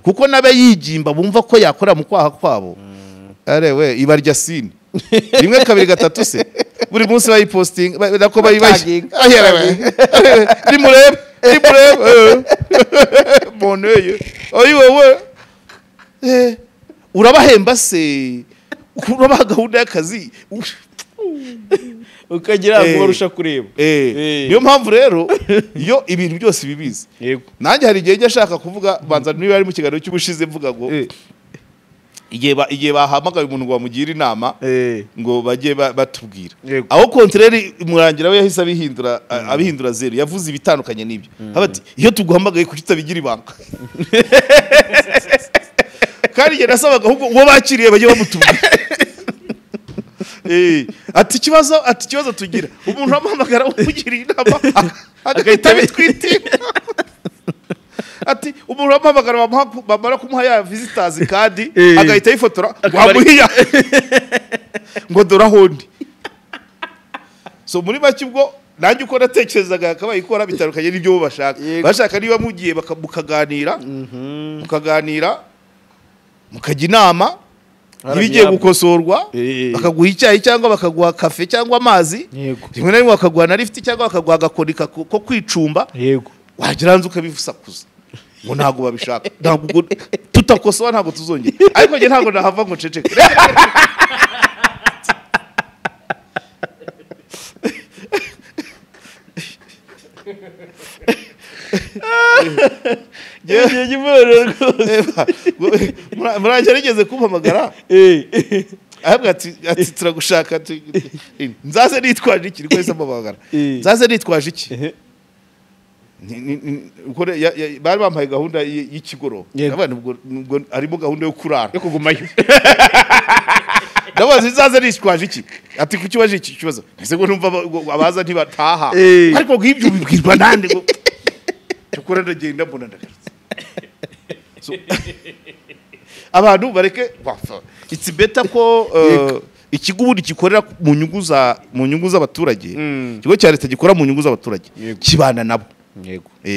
kuko n'abayigimba bumva ko yakora mu kwaha kwabo arewe ibarya sine 1 2 3 se buri munsi bayiposting nako bayibaye nimurebe moneye wowe urabahemba se urabaha gahunda y'akazi ukagira ngo barusha kureba niyo mpamvu rero iyo ibintu byose bibizi nanjye hari igihe ashaka kuvuga banza niba ari mu kiganiro cy'ubushize mvuga ngo igihe bahamagaye umuntu ngo bamugira inama ngo bajye batubwira aho contraire murangira we yahise abihindura zero yavuze ibitandukanye n'ibyo ati iyo tuguhamagaye kuki utabigira ibanga kandi njye nasabaga ahubwo uwo bakiriye bajye bamutubwira ati ikibazo tugira umuntu amuhamagara umugiriye inama agahita bitwitira ati umuntu amuhamagara bamara kumuha ya visitors kandi agahita yifotora wamuhiya ngo dora hondi so muri make ubwo nanjye uko natekerezaga akabayikora bitandukanye n'ibyo bashaka niba mugiye mukaganira mukajya inama ibigiye gukosorwa bakaguha icyayi cyangwa bakaguha kafe cyangwa amazi rimwe na rimwe bakaguha na lift cyangwa bakaguha agakoni ko kwicumba wagira hanze ukabisakuza ngo ntabwo babishaka ntabwo tutakosora ntabwo tuzongera ariko njye ntabwo nahava ngo ceceke murangira rigeze kumpamagara ahabwa ati turagushaka nzaze nitwaje iki rwese amabagara nzaze nitwaje iki bari bampaye gahunda y'ikigoro ubwo harimo gahunda yo kurara yo kugumayo ndabaza nzaze nitwaje iki ati kuki waje iki kibazo ese ngo numva abaza ntibataha ariko ngibyo ubibwirwa nande ngo tukora ndagenda mbona ndagarutse abantu bareke it's better ko ikigo ubundi gikorera mu nyungu z'abaturage ikigo cya leta gikora mu nyungu z'abaturage kibana nabo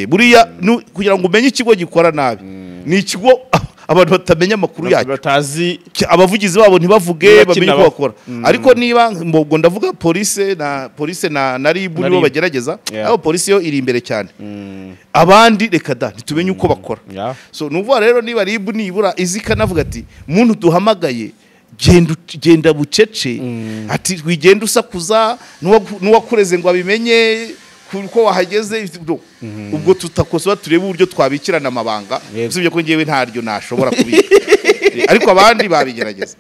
buriya kugira ngo umenye ikigo gikora nabi ni ikigo abantu batamenya amakuru yacyo abavugizi babo ntibavuge bamenye uko bakora ariko niba mbogwo ndavuga police na RIB nibo bagerageza aho police yo iri imbere cyane abandi reka da ntitumenye uko bakora so nuvuga rero niba RIB nibura izika navuga ati muntu duhamagaye genda bucece ati wigenda usakuza nuwakureze ngo abimenye kuko wahageze ubwo tutakosora turebe uburyo twabikirana amabanga usibye ko ngewe ntaryo nashobora kubika ariko abandi babigerageza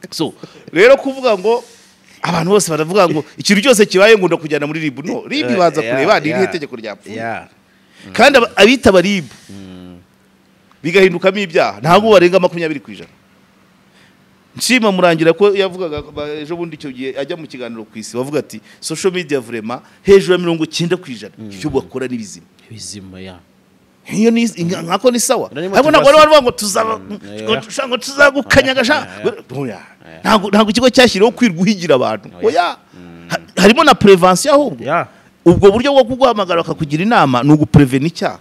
so rero kuvuga ngo abantu bose baravuga ngo ikintu cyose kibaye ngo ndakujyana muri RIB no RIB baza kureba ni irihe tegeko ryapfuye kandi abitaba RIB bigahindukamo ibyaha ntabwo barenga 20%. Nshima murangira ko yavugaga ejo bundi icyo gihe ajya mu kiganiro ku isi bavuga ati social media vraiment hejuru ya 90% cyo bakora n'ibizima iyo ni nkako ni sawa ariko ntabwo bari ngo tuzagukanyagasha ntabwo ikigo cyashyiriho kwirguhigira abantu oya harimo na prevention ahubwo ubwo buryo bwo kuguhamagara bakakugira inama ni uguprevena icyaha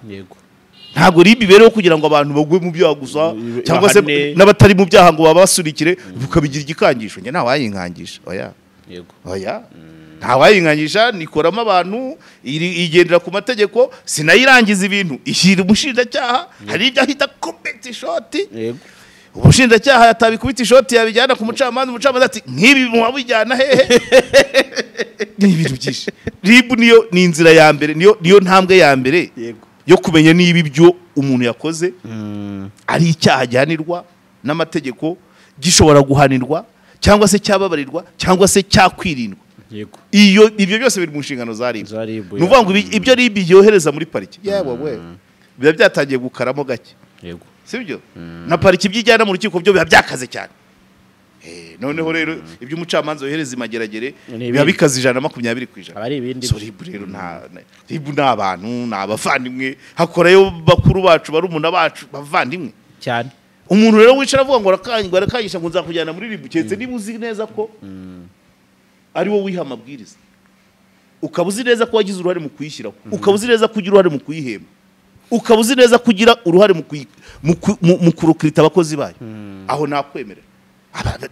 ntabwo RIB bibereho kugira ngo abantu bagwe mu byaha gusa cyangwa se n'abatari mu byaha ngo babasurikire bukabigira igikangisho nge nta wayinkangisha oya yego oya ntawayinganyisha nikoramo abantu igendera ku mategeko sinayirangiza ibintu ishyira umushinjacyaha hari ibyo ahita kubita ishoti yego umushinjacyaha yatabikubita ishoti yabijyana ku mucamanza umucamanza ati nk'ibi mwabijyana hehe ni ibintu byinshi RIB ni inzira ya mbere niyo ntambwe ya mbere yo kumenya niba ibyo umuntu yakoze ari icyaha gihanirwa n'amategeko gishobora guhanirwa cyangwa se cyababarirwa cyangwa se cyakwirindwa yego ibyo byose biri mu nshingano za RIB ni ukuvuga ngo ibyo RIB yohereza muri pariki yewe biba byatangiye gukaramo gake yego sibyo na pariki byijyana mu rukiko byo biba byakaze cyane noneho rero ibyo umucamanza yohereza imageragere biba bikaze 120%. ari ibindi so RIB rero RIB n'abantu n'abavandimwe hakorayo bakuru bacu barumuna bacu bavandimwe cyane umuntu rero wicara avuga ngo arakangisha ngo nzakujyana muri RIB cyetse niba uzi neza ko ari wowe wiha amabwiriza ukaba uzi neza ko wagize uruhare mu kuyishyiraho ukaba uzi neza ko ugira uruhare mu kuyihemba ukaba uzi neza kugira uruhare mu kurukirita abakozi bayo aho nakwemerera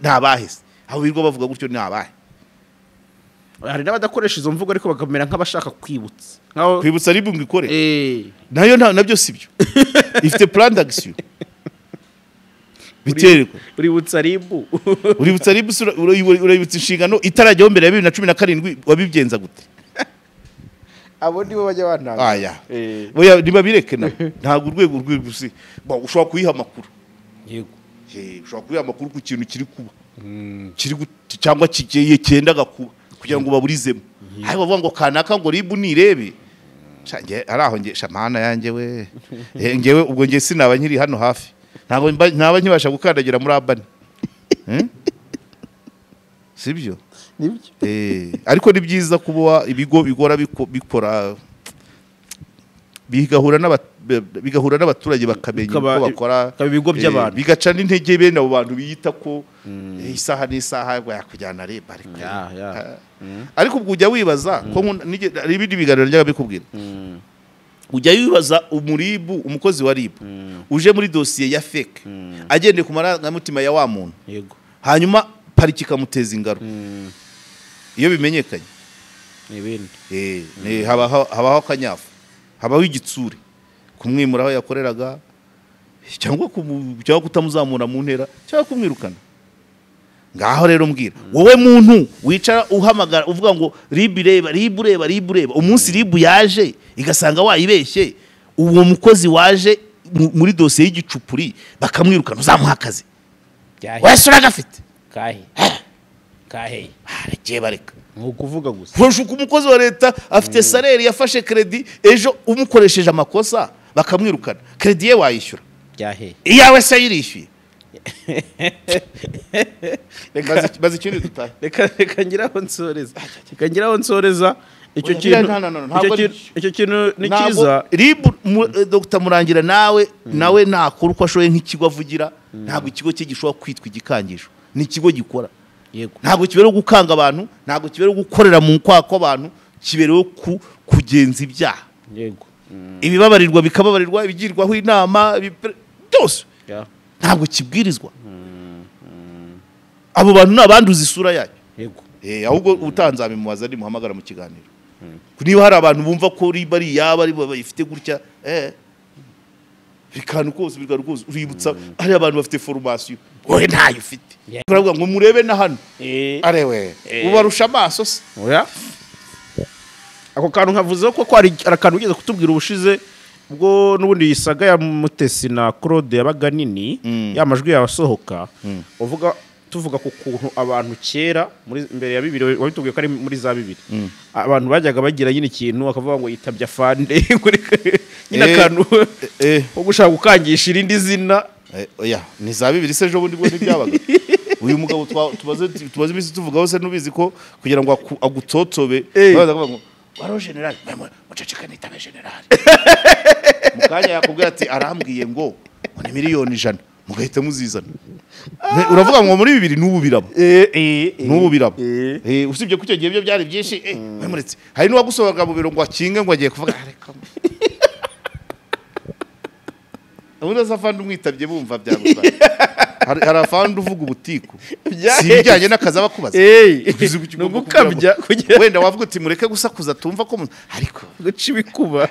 ntabahese aho birirwa bavuga gutyo ntabahe hari n'abadakoresha izo mvugo ariko bakamera nk'abashaka kwibutsa kwibutsa RIB ngo ikore nayo nabyo sibyo ifite plan d'action biterwa uributsa RIB uributsa inshingano itarajyaho mbere ya 2017 wabigenza gute abo nibo bajya bantanga aya boya niba bireke na ntago urwego rw'ubusi ushobora kuyiha amakuru yego ushobora kuyiha amakuru ku kintu kiri kuba kiri cyangwa kigiye cyendaga kuba kugira ngo baburizemo aho bavuga ngo kanaka ngo RIB nirebe cyangwa araho nge shamana yanjye we ngewe ubwo nge sinaba nkiri hano hafi ntago ntaba nkibasha gukandagira muri abani sibyo ariko ni byiza kuba ibigo bigora bikora bigahura n'abaturage bakamenya uko bakora ibigo by'abantu bigaca n'intege bene abo bantu biyita ko isaha n'isaha yakujyana RIB ariko ubwo ujya wibaza ko ibindi biganiro njyaga bikubwira ujya wibaza umukozi wa RIB uje muri dosiye ya fake agendeye ku marangamutima ya wa muntu hanyuma pariki ikamuteza ingaro iyo bimenyekanye ibindi habaho akanyafu habaho igitsure kumwimura aho yakoreraga cyangwa kutamuzamura mu ntera cyangwa kumwirukana ngaho rero mbwira wowe muntu wicara uhamagara uvuga ngo RIB reba umunsi RIB yaje igasanga wayibeshye uwo mukozi waje muri dosiye y'igicupuri bakamwirukana uzamuha akazi wese uragafite kahe aragiye bareka nukuvuga gusa urashuka umukozi wa leta afite salaire yafashe credit ejo umukoresheje amakosa bakamwirukana credit ye wayishyura byahe iyawe se yirishyuye bazi kintu dutaye reka ngiraho nsoreza icyo kintu ni cyiza RIB Dr Murangira nawe nakora uko ashoboye nk'ikigo avugira ntabwo ikigo cye gishobora kwitwa igikangisho ni ikigo gikora ntabwo kiberewe gukanga abantu ntabwo kiberewe gukorera mu kwako abantu kiberewe kugenza ibyaha ibibabarirwa bikababarirwa ibigirwaho inama byose ntabwo kibwirizwa abo bantu nabanduza isura yayo ahubwo utanzabimubaza ari muhamagara mu kiganiro niba hari abantu bumva ko RIB ari yaba ari bayifite gutya bikanu kose uributsa hari abantu bafite formation wowe ntayo ufite uravuga ngo murebe na hano arewe ubarusha amaso se oya ako kantu nkavuze ko ari akantu ugeze kutubwira ubushize ubwo nubundi yisaga ya Mutesi na Claude yabaga nini yamajwi yasohoka uvuga tuvuga ku kuntu abantu kera muri imbere ya 2000 wabitubwiye ko ari muri za 2000 abantu bajyaga bagira nyine ikintu akavuga ngo yitabye afande nyine akantu ko gushaka gukangisha irindi zina oya ni za 2000 se ejo bundi bwo ntibyabaga uyu mugabo tubaze ibisi tuvugaho se nubizi ko kugira ngo agutotsobe baza kuvuga ngo waro general muceceka nitabe general mukanya yakubwira ati arambwiye ngo ni miliyoni 100 mugahita muzizana uravuga ngo muri 2000 n'ubu biraba usibye ko icyo gihe byo byari byinshi mwemuretse hari n'uwagusohoraga mu biro ngo akinge ngo agiye kuvuga reka ubundi azafanda umwitabye bumva byagutwaye hari afanda uvuga ubutiku si ibijyanye n'akazi abakubaza no gukabya wenda wavuga uti mureke gusakuza tumva ko ariko guca ibikuba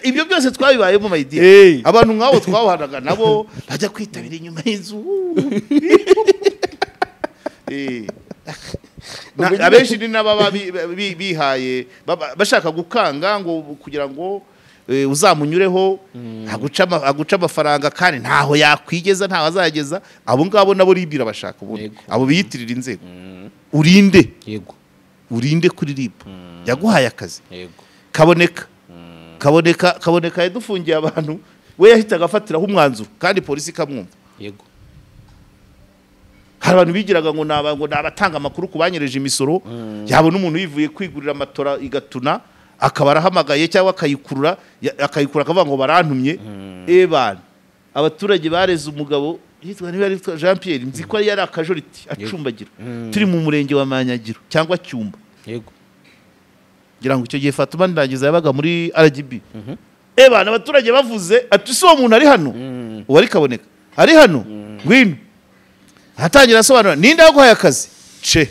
ibyo byose twabibayemo mayidiya abantu nk'abo twabanaga nabo bajya kwitabira inyuma y'inzu abenshi ni n'ababa bihaye bashaka gukanga ngo kugira ngo uzamunyureho aguca amafaranga kandi ntaho yakwigeza ntaho azageza abo ngabo nabo ribira bashaka ubundi abo biyitirira inzego urinde kuri rib yaguhaye akazi kaboneka yadufungiye abantu we yahitaga afatiraho umwanzuro kandi polisi ikamwumva hari abantu bigiraga ngo nabatanga amakuru ku banyereje imisoro yabona umuntu yivuye kwigurira amatora igatuna akaba arahamagaye cyangwa akayikura akavuga ngo barantumye bana abaturage bareze umugabo yitwa Jean Pierre nzi ko yari akajoriti acumbagira turi mu murenge wa Manyagiro cyangwa Cyumba ngira ngo icyo gihe Fatuma Ndangiza yabaga muri RGB bana abaturage bavuze ati so umuntu ari hano uwari kaboneka ari hano ngwino hatangira asobanura ninde yaguhaye akazi ce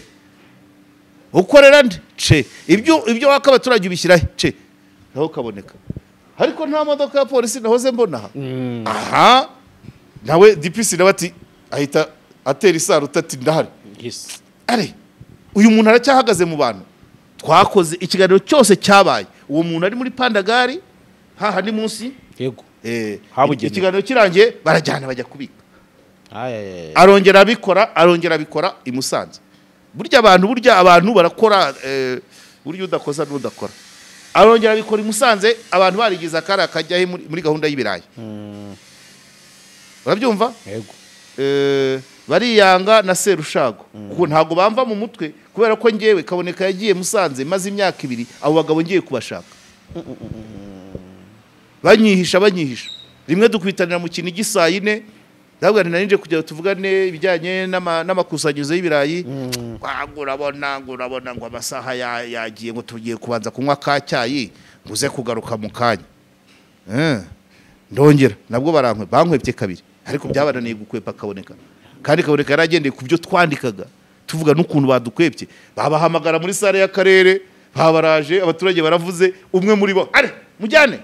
ukorera nde ce ibyo waka abaturage ubishyirahe ce naho kaboneka ariko nta modoka ya polisi nahoze mbona aha nawe DPC nawe ati ahita atera isaruta ati ndahari are uyu muntu aracyahagaze mu bantu twakoze ikiganiro cyose cyabaye uwo muntu ari muri Pandagari haha ni munsi ikiganiro kirangiye barajyana bajya kubika arongera abikora i Musanze burya abantu barakora burya udakoza n'udakora arongera abikora i Musanze abantu barigize akara kajya muri gahunda y'ibirayi urabyumva bariyanga na Serushago kuko ntago bamva mu mutwe kubera ko ngewe kaboneka yagiye Musanze maze imyaka 2 abo bagabo ngiye kubashaka banyihisha rimwe dukwitanira mu kintu gisayine ndabwo narinje kujya tuvugane ibijyanye n'amakusanyirizo y'ibirayi urabona ngo amasaha yagiye ngo tugiye kubanza kunywa ka cyayi nguze kugaruka mu kanya ndongera nabwo bankwepye kabiri ariko byabananiye gukwepa kaboneka kandi kaboneka yaragendeye ku byo twandikaga tuvuga n'ukuntu badukwepye babahamagara muri sare y'akarere babaraje abaturage baravuze umwe muri bo are mujyane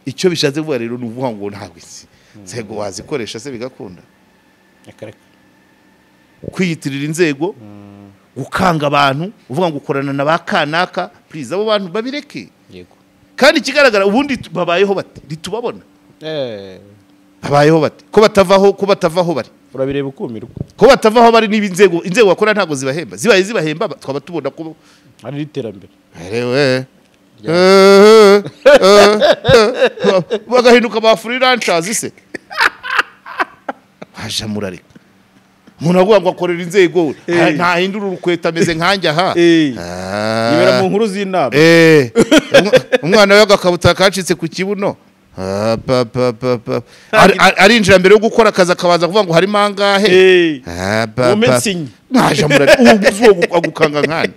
icyo bishatse kuvuga rero nuvuga ngo ntabwo isi nzego wazikoresha se bigakunda kwiyitirira inzego gukanga abantu uvuga ngo ukorana na bakanaka please abo bantu babireke kandi kigaragara ubundi babayeho bati ritubabona babayeho bati ko batavaho bari urabireba ukumirwa ko batavaho bari niba inzego bakora ntago zibahemba zibahemba twaba tubona ko ari iterambere bagahinduka ba freelancers se haje murareka umuntu avuga ngo akorera inzego ntahindura urukweta ameze nkanjye aha ibera mu nkuru z'inama umwana we agakabuta kacitse ku kibuno arinjira mbere yo gukora akazi akabanza kuvuga ngo harimo angahe haje murareka ubu agukanga nkane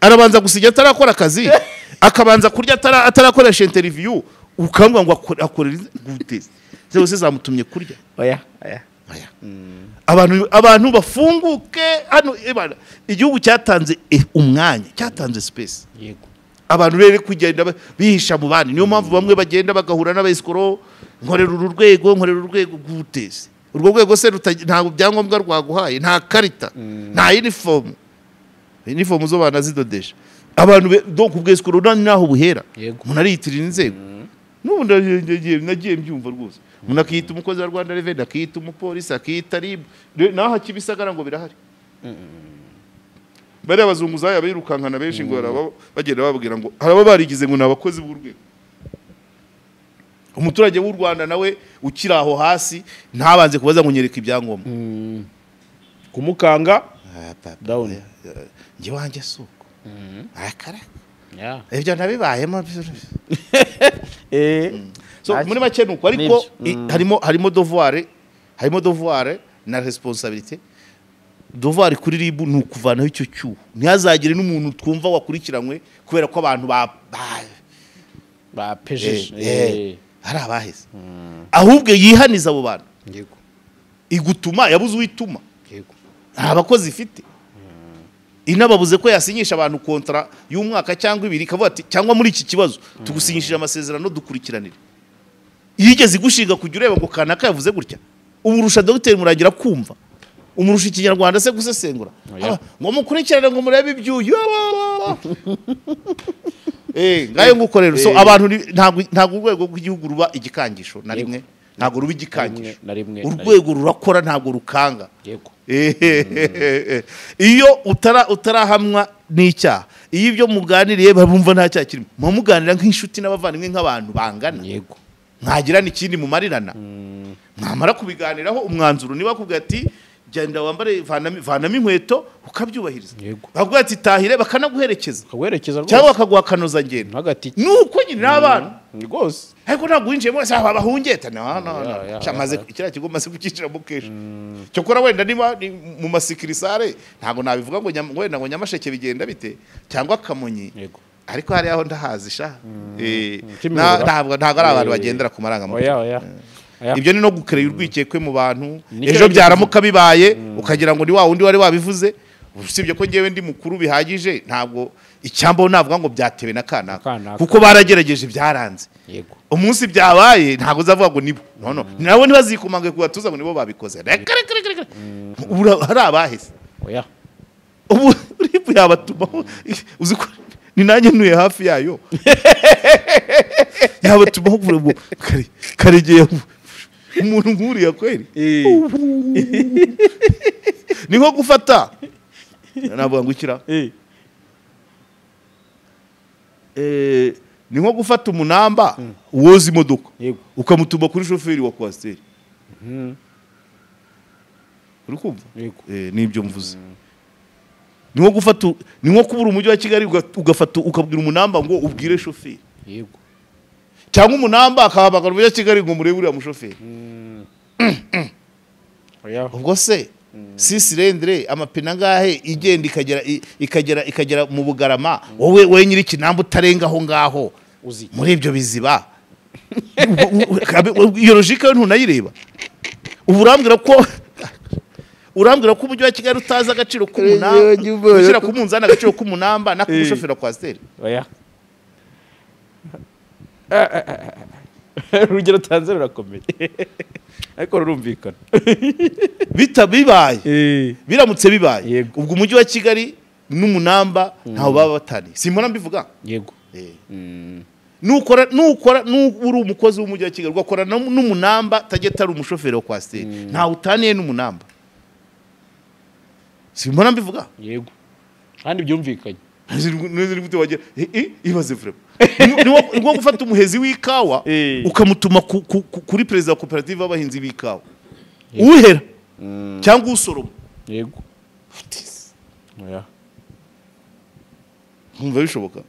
arabanza gusinya atarakora akazi akabanza kurya atarakoresha interview ukambwa ngo akorera gute zose zamutumye kurya abantu bafunguke hano igihugu cyatanze umwanya cyatanze space abantu rero kugenda bihisha mu bandi niyo mpamvu bamwe bagenda bagahura n'abayiskoro nkorera urwego guteze urwo rwego se ntabwo byangombwa rwaguhaye nta karita nta uniform zo banazidodesha abantu donc ubweskoro naho buhera umuntu ariyitirira inzego n'ubundi nagiye mbyumva rwose umuntu akiyita umukozi wa Rwanda Revenue akiyita umupolisi akiyita RIB naho kibisagara ngo birahari bari abazunguzaye abirukankana benshi ngo bagenda babwira ngo haraba barigize ngo nabakozi b'urwego umuturage w'u Rwanda nawe ukiraho hasi ntabanze kubaza ngo nyereka ibyangombwa kumukanga down nje wanje suko akara ibyo nabibayemo so muri make nuko ariko harimo devoir na responsabilité devoir kuri ribu ni ukuvanaho icyo cyuho ntihazagire n'umuntu twumva wakurikiranywe kubera ko abantu bapejeje hari abaheze ahubwo yihaniza abo bantu igutuma yabuze uwituma nta bakozi ifite inababuze ko yasinyisha abantu kontra y'umwaka cyangwa ibiri kavuga ati cyangwa muri iki kibazo tugusinyishije amasezerano dukurikiranire yigeze igushinga kujya ureba ngo kanaka yavuze gutya uburusha Dr Muragira kumva umurusha ikinyarwanda se gusesengura ngo mukurikirane ngo murebe ibyuyu ngayo ngukorera so abantu ntabwo urwego rw'igihugu ruba igikangisho na rimwe ntabwo ruba igikangisho urwego rurakora ntabwo rukanga iyo utarahamwa n'icyaha iyo ibyo muganiriye bumva nta cyaha kirimo muganira nk'inshuti n'abavandimwe nk'abantu bangana mwagirana ikindi mumarirana mwamara kubiganiraho umwanzuro niba akubwira ati genda wambare vanamo inkweto ukabyubahiriza bakubwira ati tahire bakanaguherekeza cyangwa bakaguha kanoza ngendo nuko nyine n'abana rwose ariko ntabwo winjiye mwese babahungeta cyamaze kiriya kigo maze kucyiciramo kenshi cyokora wenda niba mu masikirisare ntabwo nabivuga ngo wenda ngo Nyamasheke bigenda bite cyangwa Kamonyi ariko hari aho ndahazi sha ntabwo ari abantu bagendera ku marangamutima ibyo ni no gukereye urwikekwe mu bantu ejo byaramuka bibaye ukagira ngo ni wa wundi wari wabivuze usibye ko ngewe ndi mukuru bihagije ntabwo icyambo navuga ngo byatewe na kanaka kuko baragerageje byaranze umunsi byabaye ntabwo uzavuga ngo nibo nabo ntibazikumange ku batuza ngo nibo babikoze hari abahise ubu ribu yabatuma uzi ko ni nanjye ntuye hafi yayo yabatuma ngo Karegeye umuntu nkuriya kweli ni nko gufata navuga ngo ukira ni nko gufata umunamba woza imodoka ukamutuma kuri shoferi wa kwasiteri uri kumva nibyo mvuze ni nko gufata ni nko kubura umujyi wa Kigali ugafata ukabwira umunamba ngo ubwire shoferi cyangwa umunamba akahabagara umujyi wa Kigali ngo murebe uriya mushoferi ubwo se si silindire amapine angahe igenda ikagera mu Bugarama wowe nyiri kinamba utarenga aho ngaho muri ibyo biziba iyo logique yo ntunayireba ubu urambwira ko umujyi wa Kigali utaza agaciro k'umunamba ushyira ku munzani agaciro k'umunamba na kumushofera kwa steri urugero Tanzania rurakomeye ariko rurumvikana bibaye biramutse bibaye ubwo umujyi wa Kigali n'umunamba ntaho baba batari simbona mbivuga yego nukora uri umukozi w'umujyi wa Kigali ugakora n'umunamba tagetari umushoferi wa kwa steri ntaho utaniye n'umunamba simbona mbivuga yego kandi byumvikanye niziri gute wagera ibaze vrema niwo gufata umuhezi w'ikawa ukamutuma kuri president wa cooperative y'abahinzi b'ikawa uhera cyangwa usoroma yego nkumva bishoboka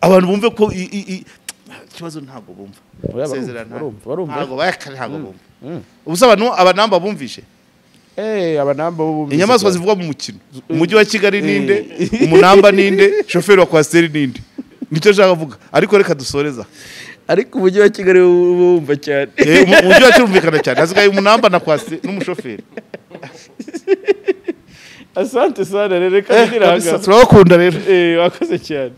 abantu bumve ko ikibazo ntabwo bumva sezerana ntabwo bumva ubusaba abanamba bumvishe abanamba bumvishe inyamaswa zivuga mu mukino umujyi wa Kigali ninde umunamba ninde shoferi wa kwasiteri ninde nicyo nshaka kuvuga ariko reka dusoreza ariko umujyi wa Kigali bumva cyane umujyi wa cyumvikana cyane hasigaye umunamba na kwasiteri n'umushoferi asante sana rero kandi niranga turakunda rero wakoze cyane